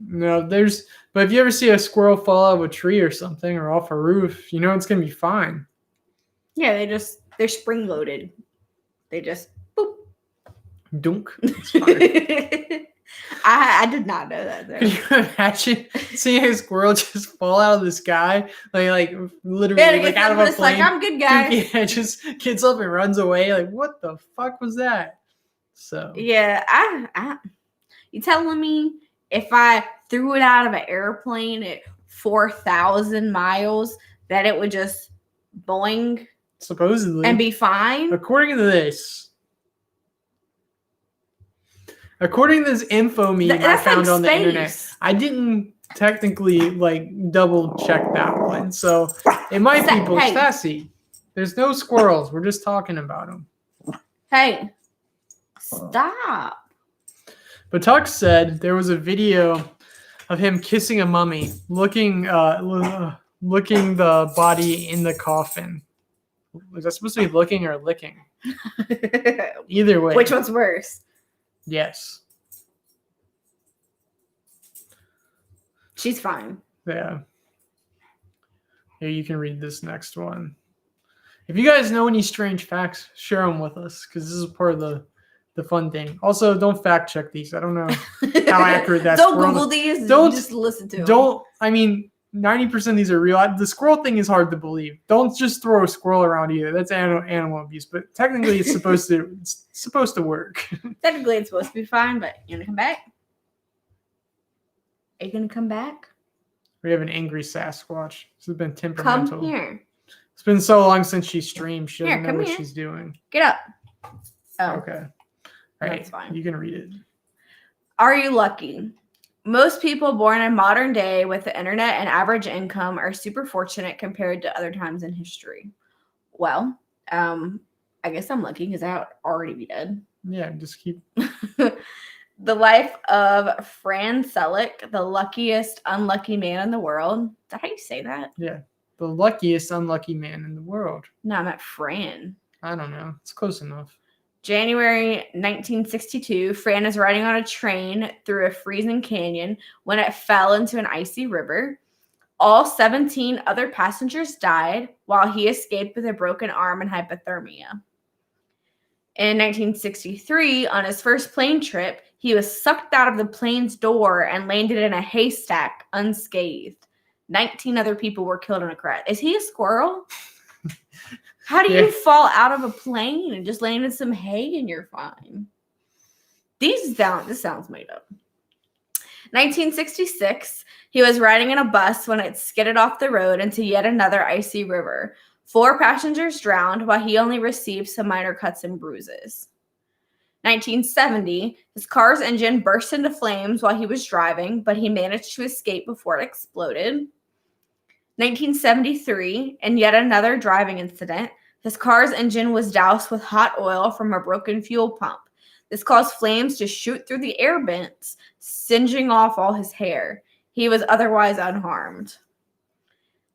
No, but if you ever see a squirrel fall out of a tree or something, or off a roof, it's gonna be fine. Yeah, they're spring loaded. They just boop. Dunk. It's fine. I did not know that though. Can you imagine seeing a squirrel just fall out of the sky? Like literally out of a plane. Like, I'm good, guys. Yeah, just gets up and runs away. Like, what the fuck was that? So yeah, I you telling me if I threw it out of an airplane at 4,000 miles that it would just boing? Supposedly. And be fine? According to this info meme I found on the internet, I didn't technically double check that one. So it might be sassy. There's no squirrels. We're just talking about them. Hey, stop. But Tuck said there was a video of him kissing a mummy, looking the body in the coffin. Was that supposed to be looking or licking? Either way. Which one's worse? Yes. She's fine. Yeah. Here, you can read this next one. If you guys know any strange facts, share them with us, because this is part of the fun thing. Also, don't fact check these. I don't know how accurate that's. Don't Google these. Don't just listen to them. 90% of these are real. The squirrel thing is hard to believe. Don't just throw a squirrel around either. That's animal abuse. But technically, it's supposed to work. Technically, it's supposed to be fine. But you gonna come back? Are you gonna come back? We have an angry Sasquatch. This has been temperamental. Come here. It's been so long since she streamed. She doesn't know what here. she's doing. Get up. Oh, okay. All right. That's fine. You can read it. Are you lucky? Most people born in modern day with the internet and average income are super fortunate compared to other times in history. Well, I guess I'm lucky because I'd already be dead. Yeah, just keep. The life of Fran Selleck, the luckiest unlucky man in the world. Is that how you say that? Yeah, the luckiest unlucky man in the world. No, I meant Fran. I don't know. It's close enough. January 1962, Fran is riding on a train through a freezing canyon when it fell into an icy river. All 17 other passengers died while he escaped with a broken arm and hypothermia. In 1963, on his first plane trip, he was sucked out of the plane's door and landed in a haystack unscathed. 19 other people were killed in a crash. Is he a squirrel? How do you fall out of a plane and just land in some hay and you're fine? This sounds made up. 1966, he was riding in a bus when it skidded off the road into yet another icy river. 4 passengers drowned while he only received some minor cuts and bruises. 1970, his car's engine burst into flames while he was driving, but he managed to escape before it exploded. 1973, in yet another driving incident, his car's engine was doused with hot oil from a broken fuel pump. This caused flames to shoot through the air vents, singeing off all his hair. He was otherwise unharmed.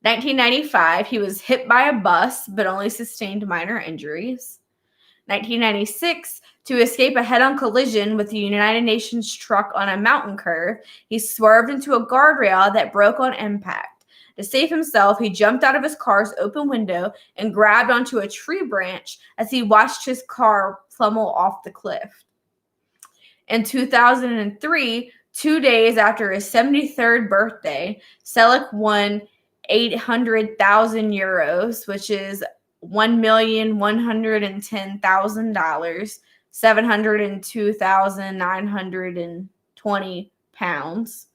1995, he was hit by a bus, but only sustained minor injuries. 1996, to escape a head-on collision with the United Nations truck on a mountain curve, he swerved into a guardrail that broke on impact. To save himself, he jumped out of his car's open window and grabbed onto a tree branch as he watched his car pummel off the cliff. In 2003, 2 days after his 73rd birthday, Selleck won 800,000 euros, which is $1,110,000, 702,920 pounds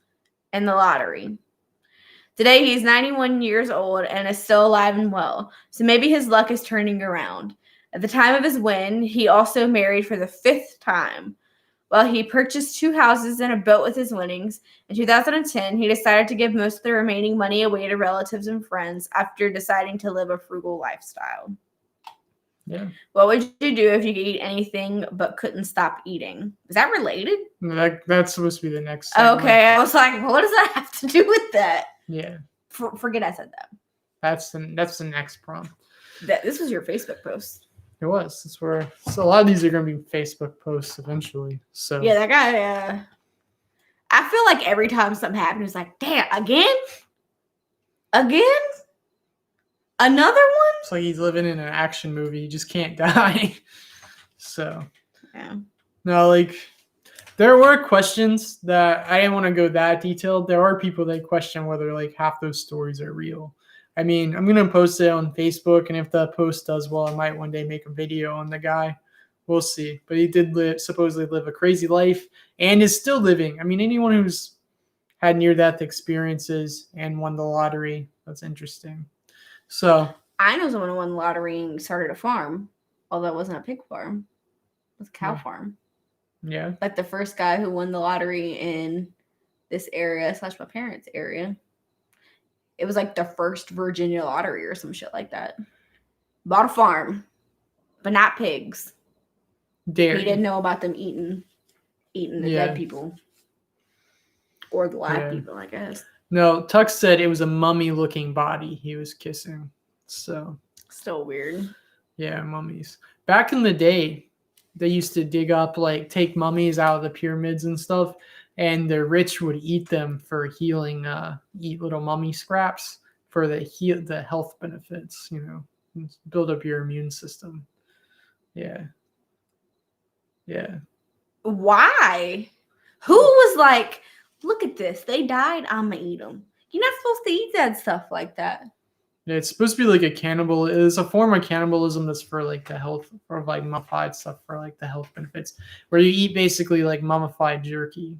in the lottery. Today, he's 91 years old and is still alive and well, so maybe his luck is turning around. At the time of his win, he also married for the 5th time. While he purchased 2 houses and a boat with his winnings, in 2010, he decided to give most of the remaining money away to relatives and friends after deciding to live a frugal lifestyle. Yeah. What would you do if you could eat anything but couldn't stop eating? Is that related? That's supposed to be the next segment. Okay, I was like, what does that have to do with that? Yeah. Forget I said that. That's the next prompt. This was your Facebook post. It was. That's where. So a lot of these are going to be Facebook posts eventually. So yeah, that guy. I feel like every time something happens, it's like, damn, again, another one. It's like he's living in an action movie. He just can't die. So yeah. No, like there were questions that I didn't want to go that detailed. There are people that question whether like half those stories are real. I mean, I'm going to post it on Facebook, and if the post does well, I might one day make a video on the guy. We'll see. But he did supposedly live a crazy life and is still living. I mean, anyone who's had near-death experiences and won the lottery, that's interesting. So I know someone who won the lottery and started a farm, although it wasn't a pig farm. It was a cow farm. Yeah. Like the first guy who won the lottery in this area / my parents' area. It was like the first Virginia lottery or some shit like that. Bought a farm, but not pigs. Dairy. He didn't know about them eating the dead people. Or the live people, I guess. No, Tux said it was a mummy-looking body he was kissing. So still weird. Yeah, mummies. Back in the day, they used to dig up, like, take mummies out of the pyramids and stuff, and the rich would eat them for healing, eat little mummy scraps for the health benefits, you know, build up your immune system. Yeah. Yeah. Why? Who was like, look at this, they died, I'm gonna eat them. You're not supposed to eat that stuff like that. Yeah, it's supposed to be like a cannibal. It's a form of cannibalism that's for like the health, or like mummified stuff for like the health benefits, where you eat basically like mummified jerky.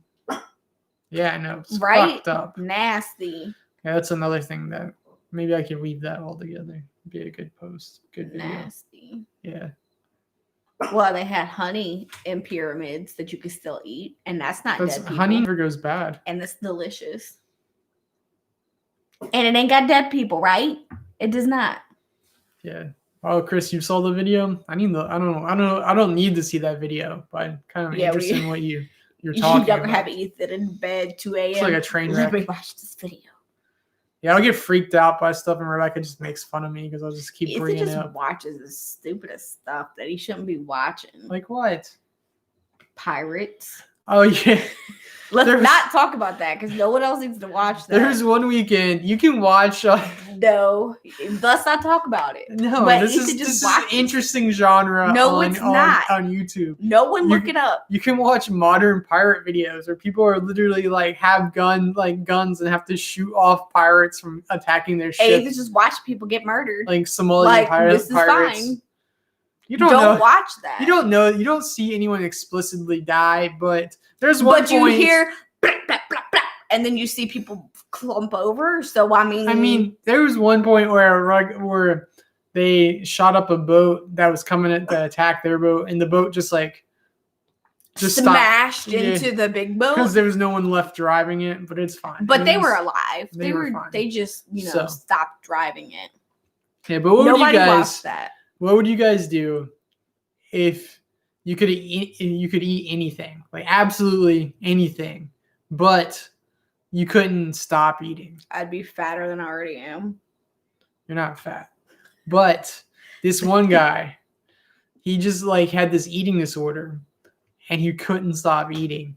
Yeah, I know. It's fucked up. Nasty. Yeah, that's another thing that maybe I could weave that all together. It'd be a good post. Good video. Nasty. Yeah. Well, they had honey in pyramids that you could still eat, and that's not dead people. Honey never goes bad. And it's delicious. And it ain't got dead people, right? It does not. Yeah. Oh, Chris, you saw the video? I don't need to see that video, but I'm kind of interested in what you're talking about. You have Ethan in bed 2 a.m. It's like a train wreck. Let me watch this video. Yeah, I'll get freaked out by stuff, and Rebecca just makes fun of me because I'll just keep bringing it up. He just watches the stupidest stuff that he shouldn't be watching. Like what? Pirates. Oh, yeah. Let's not talk about that because no one else needs to watch that. There's one weekend you can watch. No, let's not talk about it. No, but this is an interesting genre. No, it's not on YouTube. No one look it up. You can watch modern pirate videos where people are literally like have guns and have to shoot off pirates from attacking their ship. Hey, you just watch people get murdered. Like Somali pirates. Fine. You don't Don't know. watch that. You don't know. You don't see anyone explicitly die, but there's one But you point. hear blah, blah, blah, blah, and then you see people clump over. So I mean, there was one point where they shot up a boat that was coming to attack their boat, and the boat just smashed stopped. into the big boat because there was no one left driving it. But it's fine. But they were alive. They were fine. They just So. stopped driving it. Yeah, but what Nobody would you guys? watched that. What would you guys do if you could eat anything, like absolutely anything, but you couldn't stop eating? I'd be fatter than I already am. You're not fat. But this one guy, he just had this eating disorder and he couldn't stop eating.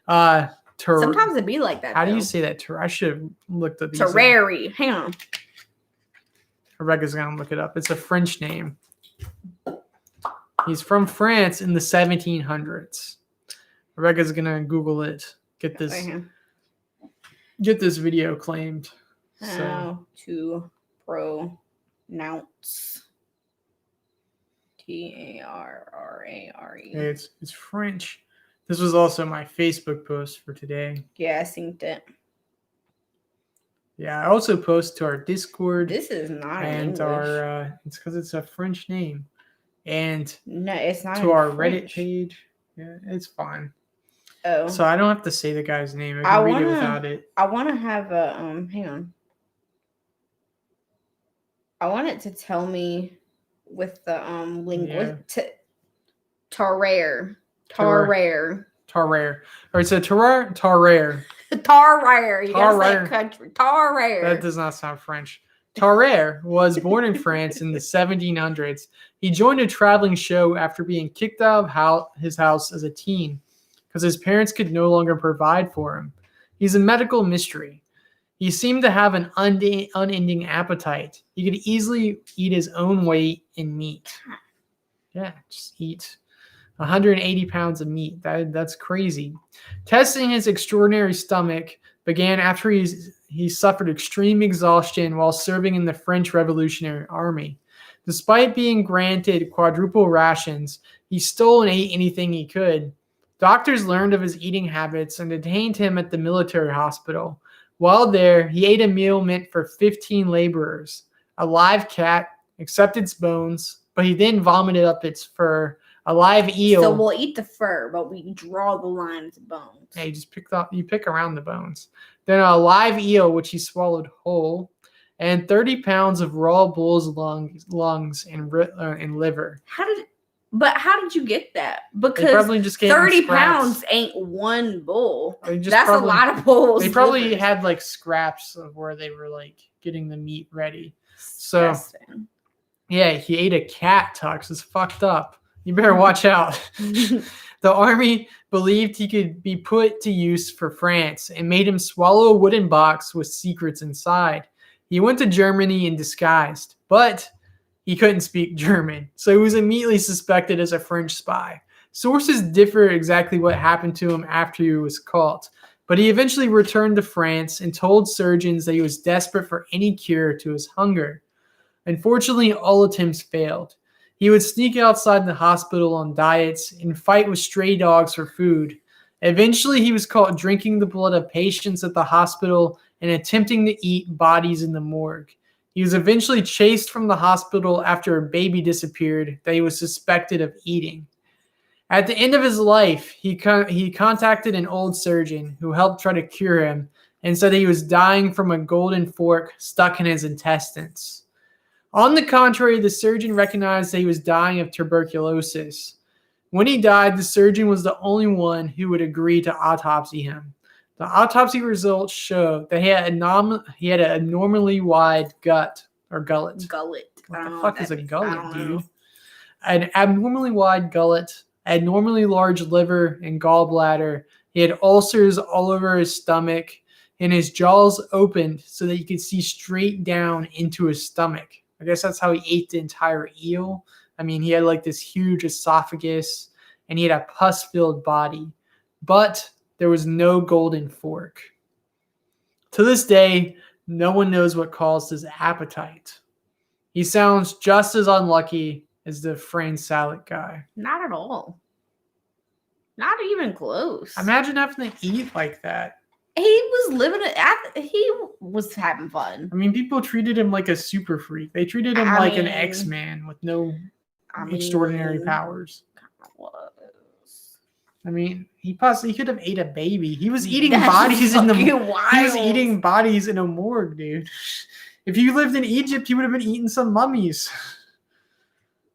Sometimes it'd be like that. How do you say that? I should have looked up these. Terrari. Hang on. Rebecca's going to look it up. It's a French name. He's from France in the 1700s. Rebecca's going to Google it. Get this video claimed. How to pronounce Tarrare. It's French. This was also my Facebook post for today. Yeah, I synced it. Yeah, I also post to our Discord. This is not and English. Our it's because it's a French name. And no, it's not to our French. Reddit page. Yeah, it's fine. Oh. So I don't have to say the guy's name. I can read it without it. I want to have a hang on. I want it to tell me with the Tarrare. Or it's a Tarrare. Tarrare. You gotta say country. Tarrare. That does not sound French. Tarrare was born in France in the 1700s. He joined a traveling show after being kicked out of his house as a teen because his parents could no longer provide for him. He's a medical mystery. He seemed to have an unending appetite. He could easily eat his own weight in meat. Yeah, just eat 180 pounds of meat. That's crazy. Testing his extraordinary stomach began after he suffered extreme exhaustion while serving in the French Revolutionary Army. Despite being granted quadruple rations, he stole and ate anything he could. Doctors learned of his eating habits and detained him at the military hospital. While there, he ate a meal meant for 15 laborers. A live cat, accepted its bones, but he then vomited up its fur. A live eel. So we'll eat the fur, but we draw the line at the bones. Yeah, you pick around the bones. Then a live eel, which he swallowed whole, and 30 pounds of raw bull's lungs and liver. How did you get that? Because they probably just gave 30 pounds ain't one bull. That's a lot of bulls. They probably had scraps of where they were getting the meat ready. So yeah, he ate a cat, Tux. It's fucked up. You better watch out. The army believed he could be put to use for France and made him swallow a wooden box with secrets inside. He went to Germany in disguise, but he couldn't speak German, so he was immediately suspected as a French spy. Sources differ exactly what happened to him after he was caught, but he eventually returned to France and told surgeons that he was desperate for any cure to his hunger. Unfortunately, all attempts failed. He would sneak outside the hospital on diets and fight with stray dogs for food. Eventually, he was caught drinking the blood of patients at the hospital and attempting to eat bodies in the morgue. He was eventually chased from the hospital after a baby disappeared that he was suspected of eating. At the end of his life, he contacted an old surgeon who helped try to cure him and said that he was dying from a golden fork stuck in his intestines. On the contrary, the surgeon recognized that he was dying of tuberculosis. When he died, the surgeon was the only one who would agree to autopsy him. The autopsy results showed that he had an abnormally wide gullet. Gullet. What the fuck is a gullet, dude? An abnormally wide gullet, abnormally large liver and gallbladder. He had ulcers all over his stomach, and his jaws opened so that you could see straight down into his stomach. I guess that's how he ate the entire eel. I mean, he had this huge esophagus, and he had a pus-filled body. But there was no golden fork. To this day, no one knows what caused his appetite. He sounds just as unlucky as the Frank Salad guy. Not at all. Not even close. Imagine having to eat like that. He was living it. He was having fun. I mean, people treated him like a super freak. They treated him like an X-Man with no extraordinary powers. I mean, he could have ate a baby. He was eating bodies in the. He was eating bodies in a morgue, dude. If you lived in Egypt, you would have been eating some mummies.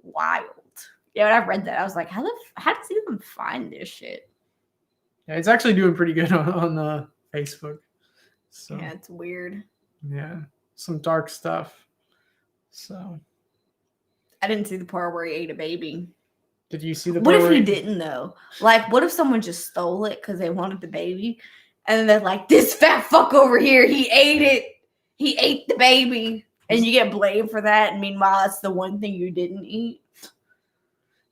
Wild. Yeah, when I read that, I was like, how does he even find this shit? Yeah, it's actually doing pretty good on Facebook. So yeah, it's weird. Yeah, some dark stuff. So I didn't see the part where he ate a baby. Did you see the part? What if he didn't though? Like, what if someone just stole it because they wanted the baby, and then they're like, "This fat fuck over here, he ate it. He ate the baby," and you get blamed for that. And meanwhile, it's the one thing you didn't eat.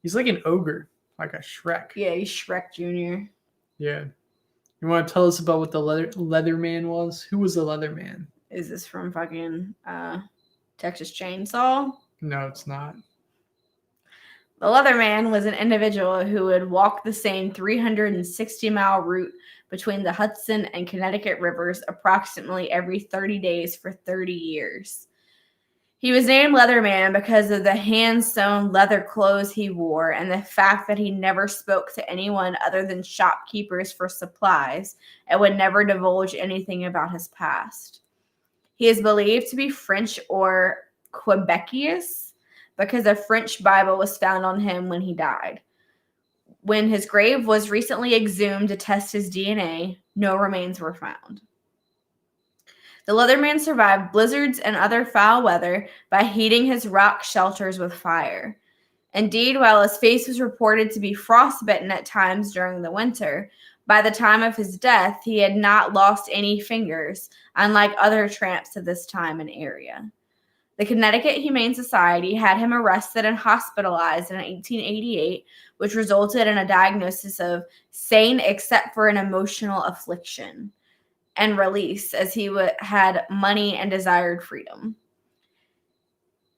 He's like an ogre, like a Shrek. Yeah, he's Shrek Jr. Yeah. You want to tell us about what the leather man was? Who was the leather man? Is this from fucking Texas Chainsaw? No, it's not. The Leatherman was an individual who would walk the same 360-mile route between the Hudson and Connecticut rivers approximately every 30 days for 30 years. He was named Leatherman because of the hand-sewn leather clothes he wore and the fact that he never spoke to anyone other than shopkeepers for supplies and would never divulge anything about his past. He is believed to be French or Quebecious, because a French Bible was found on him when he died. When his grave was recently exhumed to test his DNA, no remains were found. The Leatherman survived blizzards and other foul weather by heating his rock shelters with fire. Indeed, while his face was reported to be frostbitten at times during the winter, by the time of his death, he had not lost any fingers, unlike other tramps of this time and area. The Connecticut Humane Society had him arrested and hospitalized in 1888, which resulted in a diagnosis of sane except for an emotional affliction, and release as he had money and desired freedom.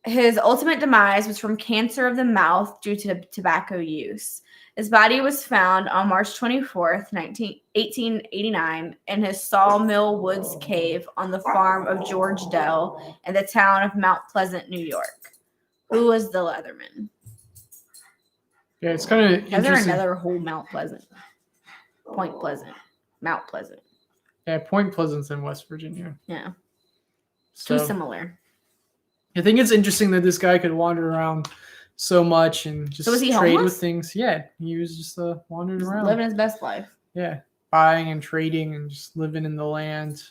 His ultimate demise was from cancer of the mouth due to tobacco use. His body was found on March 24th, 1889, in his Sawmill Woods cave on the farm of George Dell in the town of Mount Pleasant, New York. Who was the Leatherman? Yeah, it's kind of interesting. Is there another whole Mount Pleasant? Point Pleasant. Mount Pleasant. Yeah, Point Pleasant's in West Virginia. Yeah. So, too similar. I think it's interesting that this guy could wander around so much and just trade homeless? with things. Yeah, he was just wandering around. Living his best life. Yeah, buying and trading and just living in the land.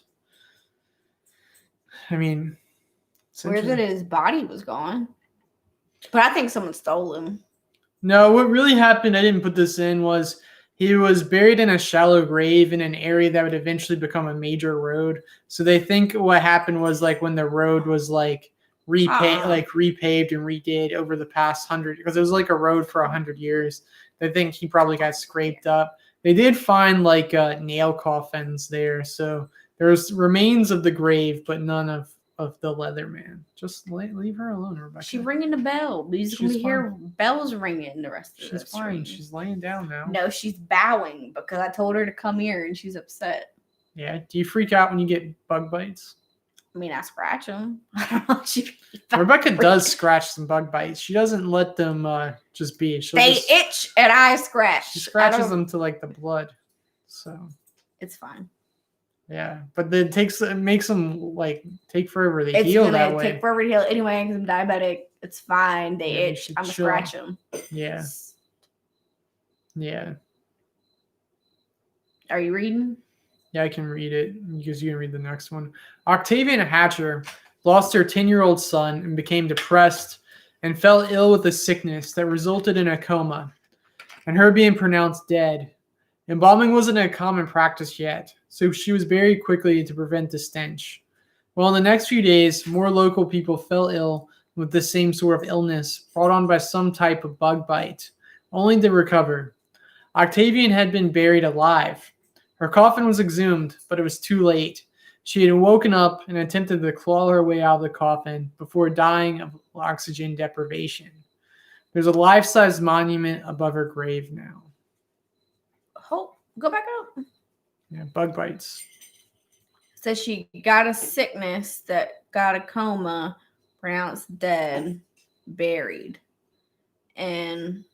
I mean, weird that his body was gone. But I think someone stole him. No, what really happened, I didn't put this in, was he was buried in a shallow grave in an area that would eventually become a major road. So they think what happened was like when the road was like repaved and redid over the past 100, because it was like a road for 100 years. They think he probably got scraped up. They did find like nail coffins there. So there's remains of the grave, but none of the Leatherman. Just leave her alone, Rebecca. She's ringing the bell. She's going to hear bells ringing the rest of the She's fine. She's laying down now. No, she's bowing because I told her to come here and she's upset. Yeah. Do you freak out when you get bug bites? I mean, I scratch them. Rebecca does scratch some bug bites. She doesn't let them just be. They itch and I scratch. She scratches them to like the blood. So it's fine. Yeah, but then it makes them like take forever to heal that way. It's take forever to heal anyway because I'm diabetic. It's fine. They itch. I'm gonna scratch them. Yeah. Yeah. Are you reading? Yeah, I can read it because you can read the next one. Octavian Hatcher lost her 10-year-old son and became depressed and fell ill with a sickness that resulted in a coma and her being pronounced dead. Embalming wasn't a common practice yet, so she was buried quickly to prevent the stench. Well, in the next few days, more local people fell ill with the same sort of illness brought on by some type of bug bite, only to recover. Octavian had been buried alive. Her coffin was exhumed, but it was too late. She had woken up and attempted to claw her way out of the coffin before dying of oxygen deprivation. There's a life-size monument above her grave now. Go back up. Yeah, bug bites. Says she got a sickness that got a coma, pronounced dead, buried. And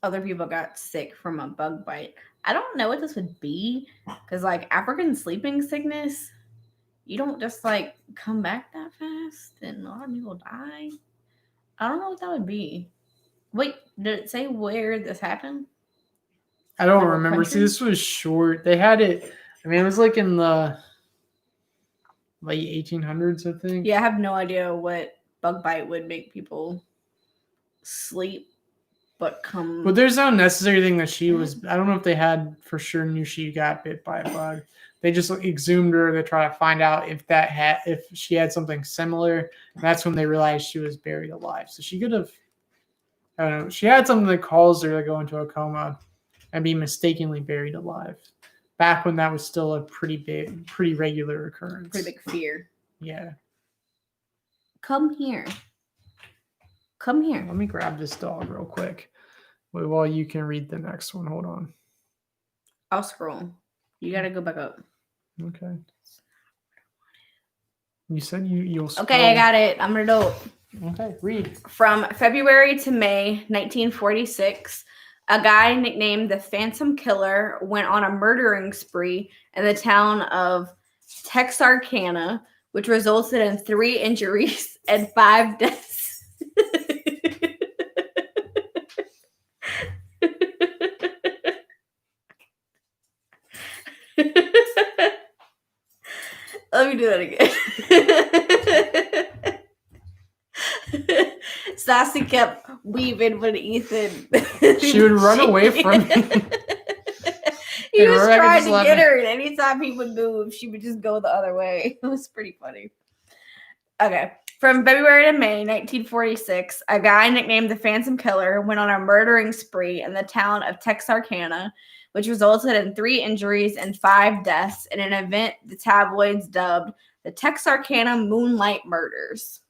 other people got sick from a bug bite. I don't know what this would be, because like African sleeping sickness, you don't just like come back that fast, and a lot of people die. I don't know what that would be. Wait, did it say where this happened? I don't Like what remember. See, country? this was short. They had it. I mean, it was like in the late 1800s, I think. Yeah, I have no idea what bug bite would make people sleep, but come. But there's no necessary thing that she was. I don't know if they had for sure knew she got bit by a bug. They just exhumed her to try to find out if she had something similar. And that's when they realized she was buried alive. So she could have. I don't know. She had something that caused her to go into a coma and be mistakenly buried alive. Back when that was still a pretty regular occurrence. Pretty big fear. Yeah. Come here. Come here. Let me grab this dog real quick. Wait, while you can read the next one. Hold on. I'll scroll. You gotta go back up. Okay. You said you'll scroll. Okay, I got it. I'm an adult. Okay, read. From February to May 1946, a guy nicknamed the Phantom Killer went on a murdering spree in the town of Texarkana, which resulted in 3 injuries and 5 deaths. Let me do that again. Sassy kept weaving with Ethan. She would run away from me. He was trying to get her, and anytime he would move, she would just go the other way. It was pretty funny. Okay. From February to May 1946, a guy nicknamed the Phantom Killer went on a murdering spree in the town of Texarkana, which resulted in 3 injuries and 5 deaths in an event the tabloids dubbed the Texarkana Moonlight Murders.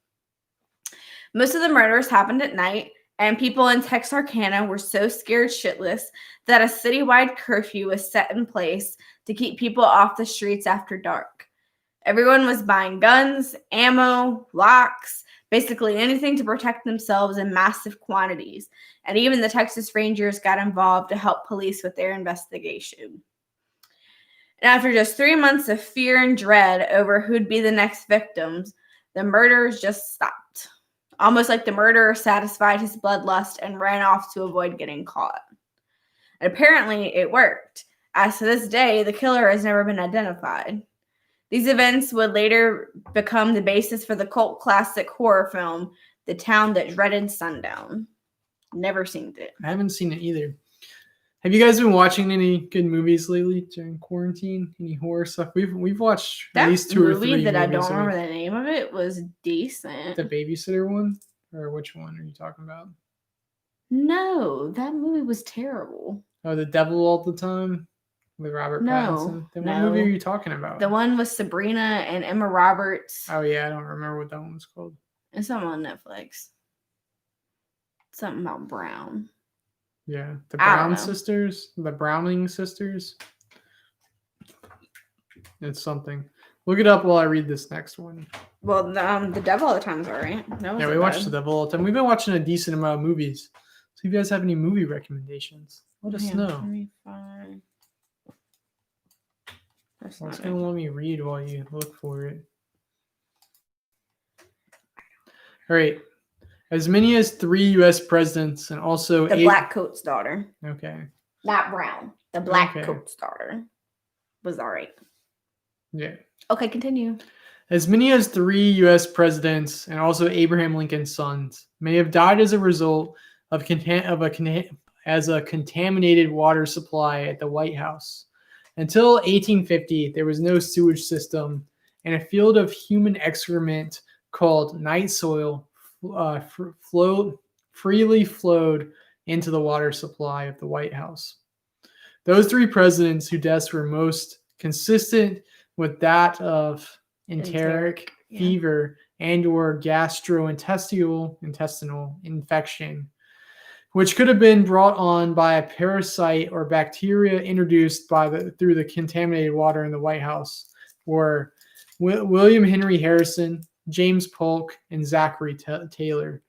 Most of the murders happened at night, and people in Texarkana were so scared shitless that a citywide curfew was set in place to keep people off the streets after dark. Everyone was buying guns, ammo, locks, basically anything to protect themselves in massive quantities, and even the Texas Rangers got involved to help police with their investigation. And after just 3 months of fear and dread over who'd be the next victims, the murders just stopped. Almost like the murderer satisfied his bloodlust and ran off to avoid getting caught. And apparently it worked, as to this day, the killer has never been identified. These events would later become the basis for the cult classic horror film, The Town That Dreaded Sundown. Never seen it. I haven't seen it either. Have you guys been watching any good movies lately during quarantine? Any horror stuff? We've watched at least 2 or 3 movie that I movies. don't remember the name of it was decent. The babysitter one? Or which one are you talking about? No, that movie was terrible. Oh, The Devil All the Time? With Robert Pattinson? Then what movie are you talking about? The one with Sabrina and Emma Roberts. Oh, yeah, I don't remember what that one was called. It's something on Netflix. Something about Brown. Yeah, the Brown sisters, the Browning sisters. It's something. Look it up while I read this next one. Well, the Devil All the Time is alright. Yeah, we watched the Devil all the time. We've been watching a decent amount of movies. So if you guys have any movie recommendations, let us know. Let me find. It's gonna let me read while you look for it. All right. As many as 3 U.S. presidents and also the Black Coat's daughter. Okay. Not Brown. The Black Coat's daughter was all right. Yeah. Okay, continue. As many as 3 U.S. presidents and also Abraham Lincoln's sons may have died as a result of a contaminated water supply at the White House. Until 1850, there was no sewage system, and a field of human excrement called night soil freely flowed into the water supply of the White House. Those 3 presidents whose deaths were most consistent with that of enteric fever and or gastrointestinal infection which could have been brought on by a parasite or bacteria introduced through the contaminated water in the White House, were William Henry Harrison, James Polk, and Zachary Taylor.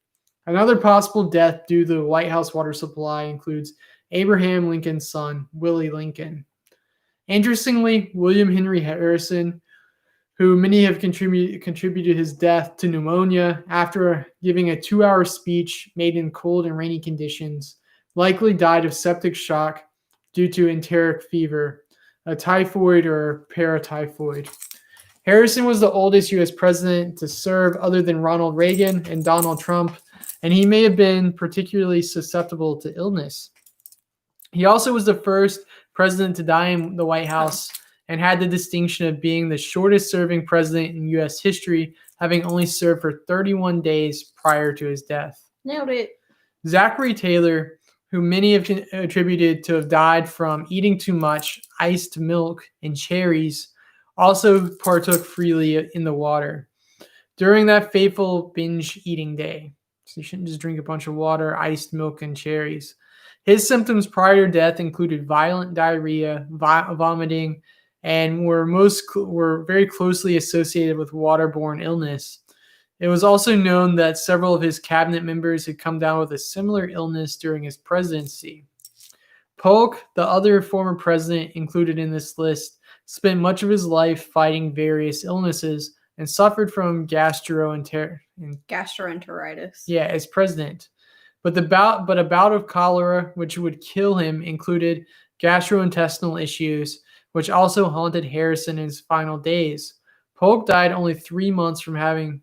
Another possible death due to the White House water supply includes Abraham Lincoln's son, Willie Lincoln. Interestingly, William Henry Harrison, who many have contributed his death to pneumonia after giving a 2-hour speech made in cold and rainy conditions, likely died of septic shock due to enteric fever, a typhoid or paratyphoid. Harrison was the oldest U.S. president to serve other than Ronald Reagan and Donald Trump, and he may have been particularly susceptible to illness. He also was the first president to die in the White House and had the distinction of being the shortest serving president in U.S. history, having only served for 31 days prior to his death. Nailed it. Zachary Taylor, who many have attributed to have died from eating too much iced milk and cherries, also partook freely in the water during that fateful binge eating day. So you shouldn't just drink a bunch of water, iced milk, and cherries. His symptoms prior to death included violent diarrhea, vomiting, and were very closely associated with waterborne illness. It was also known that several of his cabinet members had come down with a similar illness during his presidency. Polk, the other former president included in this list, spent much of his life fighting various illnesses and suffered from gastroenteritis. Yeah, as president. But a bout of cholera, which would kill him, included gastrointestinal issues, which also haunted Harrison in his final days. Polk died only 3 months from having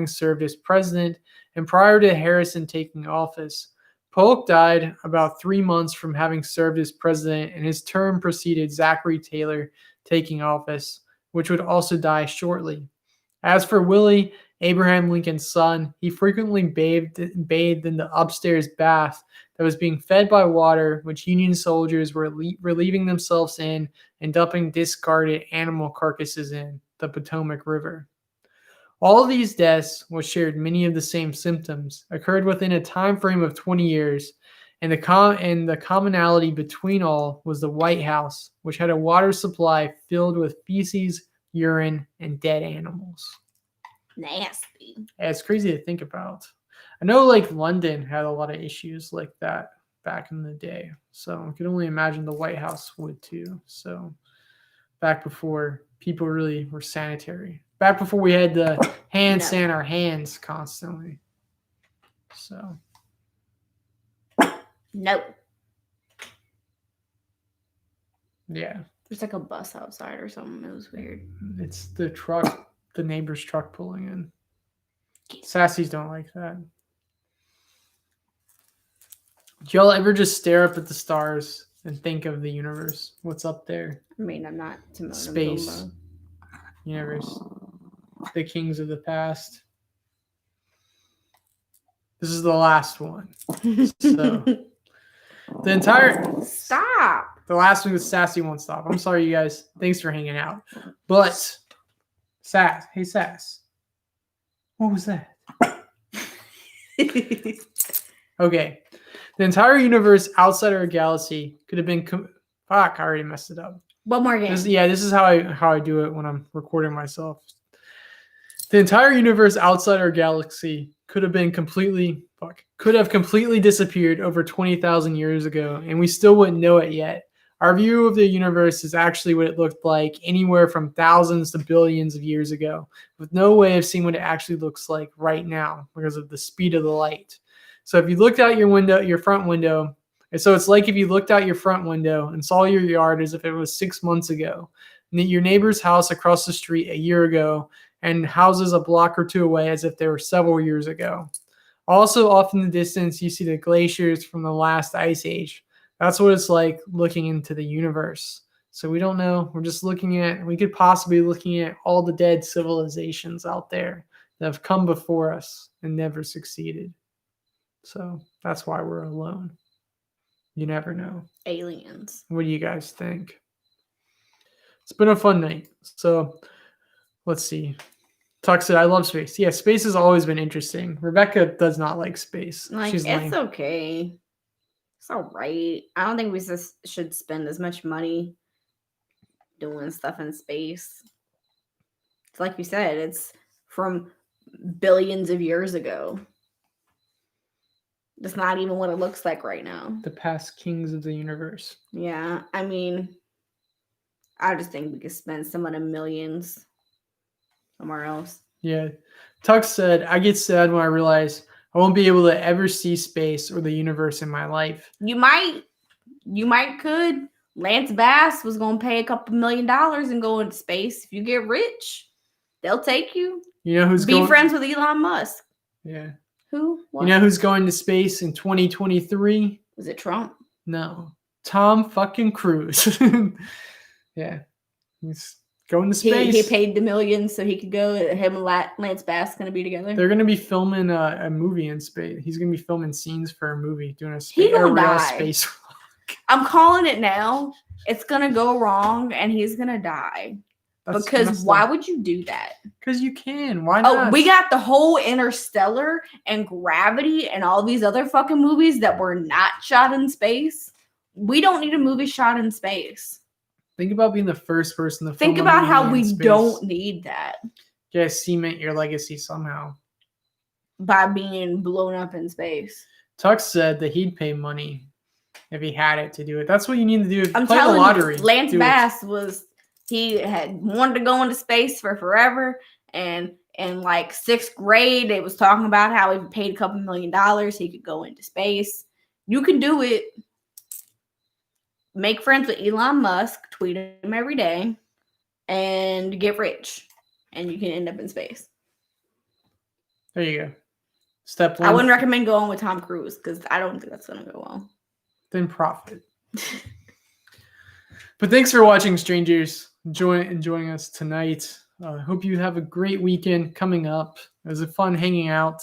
served as president, and prior to Harrison taking office. Polk died about 3 months from having served as president, and his term preceded Zachary Taylor taking office, which would also die shortly. As for Willie, Abraham Lincoln's son, he frequently bathed in the upstairs bath that was being fed by water, which Union soldiers were relieving themselves in and dumping discarded animal carcasses in the Potomac River. All of these deaths, which shared many of the same symptoms, occurred within a time frame of 20 years, and the commonality between all was the White House, which had a water supply filled with feces, urine, and dead animals. Nasty. Yeah, it's crazy to think about. I know like London had a lot of issues like that back in the day, so I can only imagine the White House would too. So back before people really were sanitary. Back before we had to sand our hands constantly. So. No. Yeah. There's like a bus outside or something. It was weird. It's the truck, the neighbor's truck pulling in. Sassies don't like that. Do y'all ever just stare up at the stars and think of the universe? What's up there? I mean, I'm not Timon Space. Universe. The kings of the past. This is the last one. So the entire Stop. The last one with Sassy won't stop. I'm sorry, you guys. Thanks for hanging out. But Sass, hey Sass. What was that? Okay. The entire universe outside our galaxy could have been fuck, I already messed it up. One more game. This is how I do it when I'm recording myself. The entire universe outside our galaxy could have completely disappeared over 20,000 years ago, and we still wouldn't know it yet. Our view of the universe is actually what it looked like anywhere from thousands to billions of years ago, with no way of seeing what it actually looks like right now because of the speed of the light. So if you looked out your front window, so it's like if you looked out your front window and saw your yard as if it was 6 months ago, and your neighbor's house across the street a year ago, and houses a block or two away as if they were several years ago. Also, off in the distance, you see the glaciers from the last ice age. That's what it's like looking into the universe. So we don't know. We could possibly be looking at all the dead civilizations out there that have come before us and never succeeded. So that's why we're alone. You never know. Aliens. What do you guys think? It's been a fun night. So let's see. Tuck said, I love space. Yeah, space has always been interesting. Rebecca does not like space. Like, it's okay. It's all right. I don't think we just should spend as much money doing stuff in space. It's like you said, it's from billions of years ago. That's not even what it looks like right now. The past kings of the universe. Yeah, I mean, I just think we could spend some of the millions somewhere else. Yeah. Tuck said, I get sad when I realize I won't be able to ever see space or the universe in my life. You might could. Lance Bass was gonna pay a couple $1 million and go into space. If you get rich, they'll take you. You know who's Be friends with Elon Musk. Yeah. Who? What? You know who's going to space in 2023? Was it Trump? No. Tom fucking Cruise. Yeah. He's going to space. He paid the millions so he could go. Him and Lance Bass going to be together. They're going to be filming a movie in space. He's going to be filming scenes for a movie, doing He gonna real die. space. I'm calling it now. It's going to go wrong and he's going to die. Because why would you do that? Because you can. Why not? Oh, we got the whole Interstellar and Gravity and all these other fucking movies that were not shot in space. We don't need a movie shot in space. Think about being the first person to think film about a how movie in we space. don't need that. Yeah, cement your legacy somehow. By being blown up in space. Tux said that he'd pay money if he had it to do it. That's what you need to do. I'm Play telling the lottery. you, Lance Bass he had wanted to go into space for forever, and in like 6th grade, it was talking about how he paid a couple $1 million, he could go into space. You can do it. Make friends with Elon Musk, tweet him every day, and get rich, and you can end up in space. There you go. Step 1. I wouldn't recommend going with Tom Cruise because I don't think that's gonna go well. Then profit. But thanks for watching, strangers. Enjoying us tonight. Hope you have a great weekend coming up. It was a fun hanging out.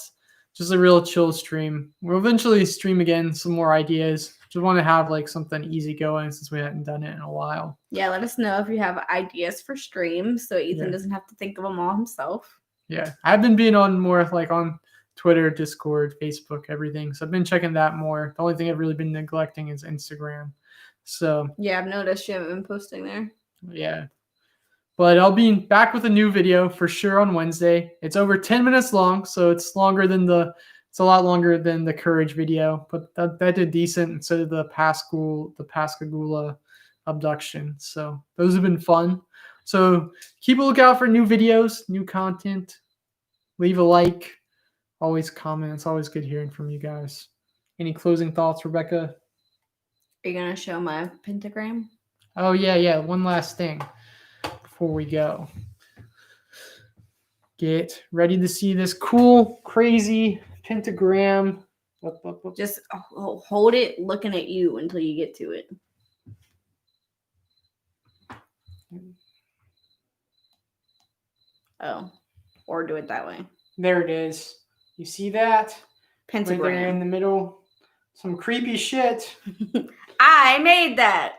Just a real chill stream. We'll eventually stream again, some more ideas. Just want to have like something easy going since we hadn't done it in a while. Yeah, let us know if you have ideas for streams so Ethan doesn't have to think of them all himself. Yeah, I've been being on more like on Twitter, Discord, Facebook, everything. So I've been checking that more. The only thing I've really been neglecting is Instagram. So yeah, I've noticed you haven't been posting there. Yeah. But I'll be back with a new video for sure on Wednesday. It's over 10 minutes long, so it's a lot longer than the Courage video, but that did decent. And so did the Pascagoula abduction. So those have been fun. So keep a lookout for new videos, new content. Leave a like. Always comment. It's always good hearing from you guys. Any closing thoughts, Rebecca? Are you gonna show my pentagram? Oh yeah. One last thing before we go. Get ready to see this cool, crazy pentagram. Just hold it looking at you until you get to it. Oh, or do it that way. There it is. You see that? Pentagram. Right there in the middle. Some creepy shit. I made that.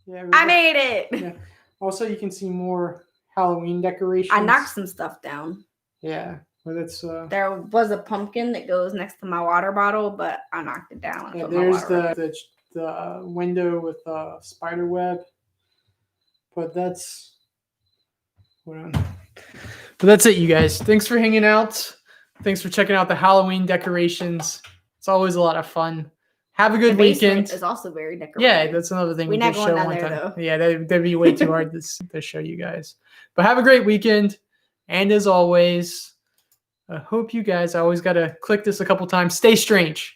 Yeah, I made it. Yeah. Also, you can see more Halloween decorations. I knocked some stuff down. Yeah, but it's there was a pumpkin that goes next to my water bottle, but I knocked it down. Yeah, there's the window with spider web. But that's it, you guys. Thanks for hanging out. Thanks for checking out the Halloween decorations. It's always a lot of fun. Have a good weekend. It's also very decorated. Yeah, that's another thing. We're not going down there, though. Yeah, that'd be way too hard to show you guys. But have a great weekend. And as always, I hope you guys, I always got to click this a couple times. Stay strange.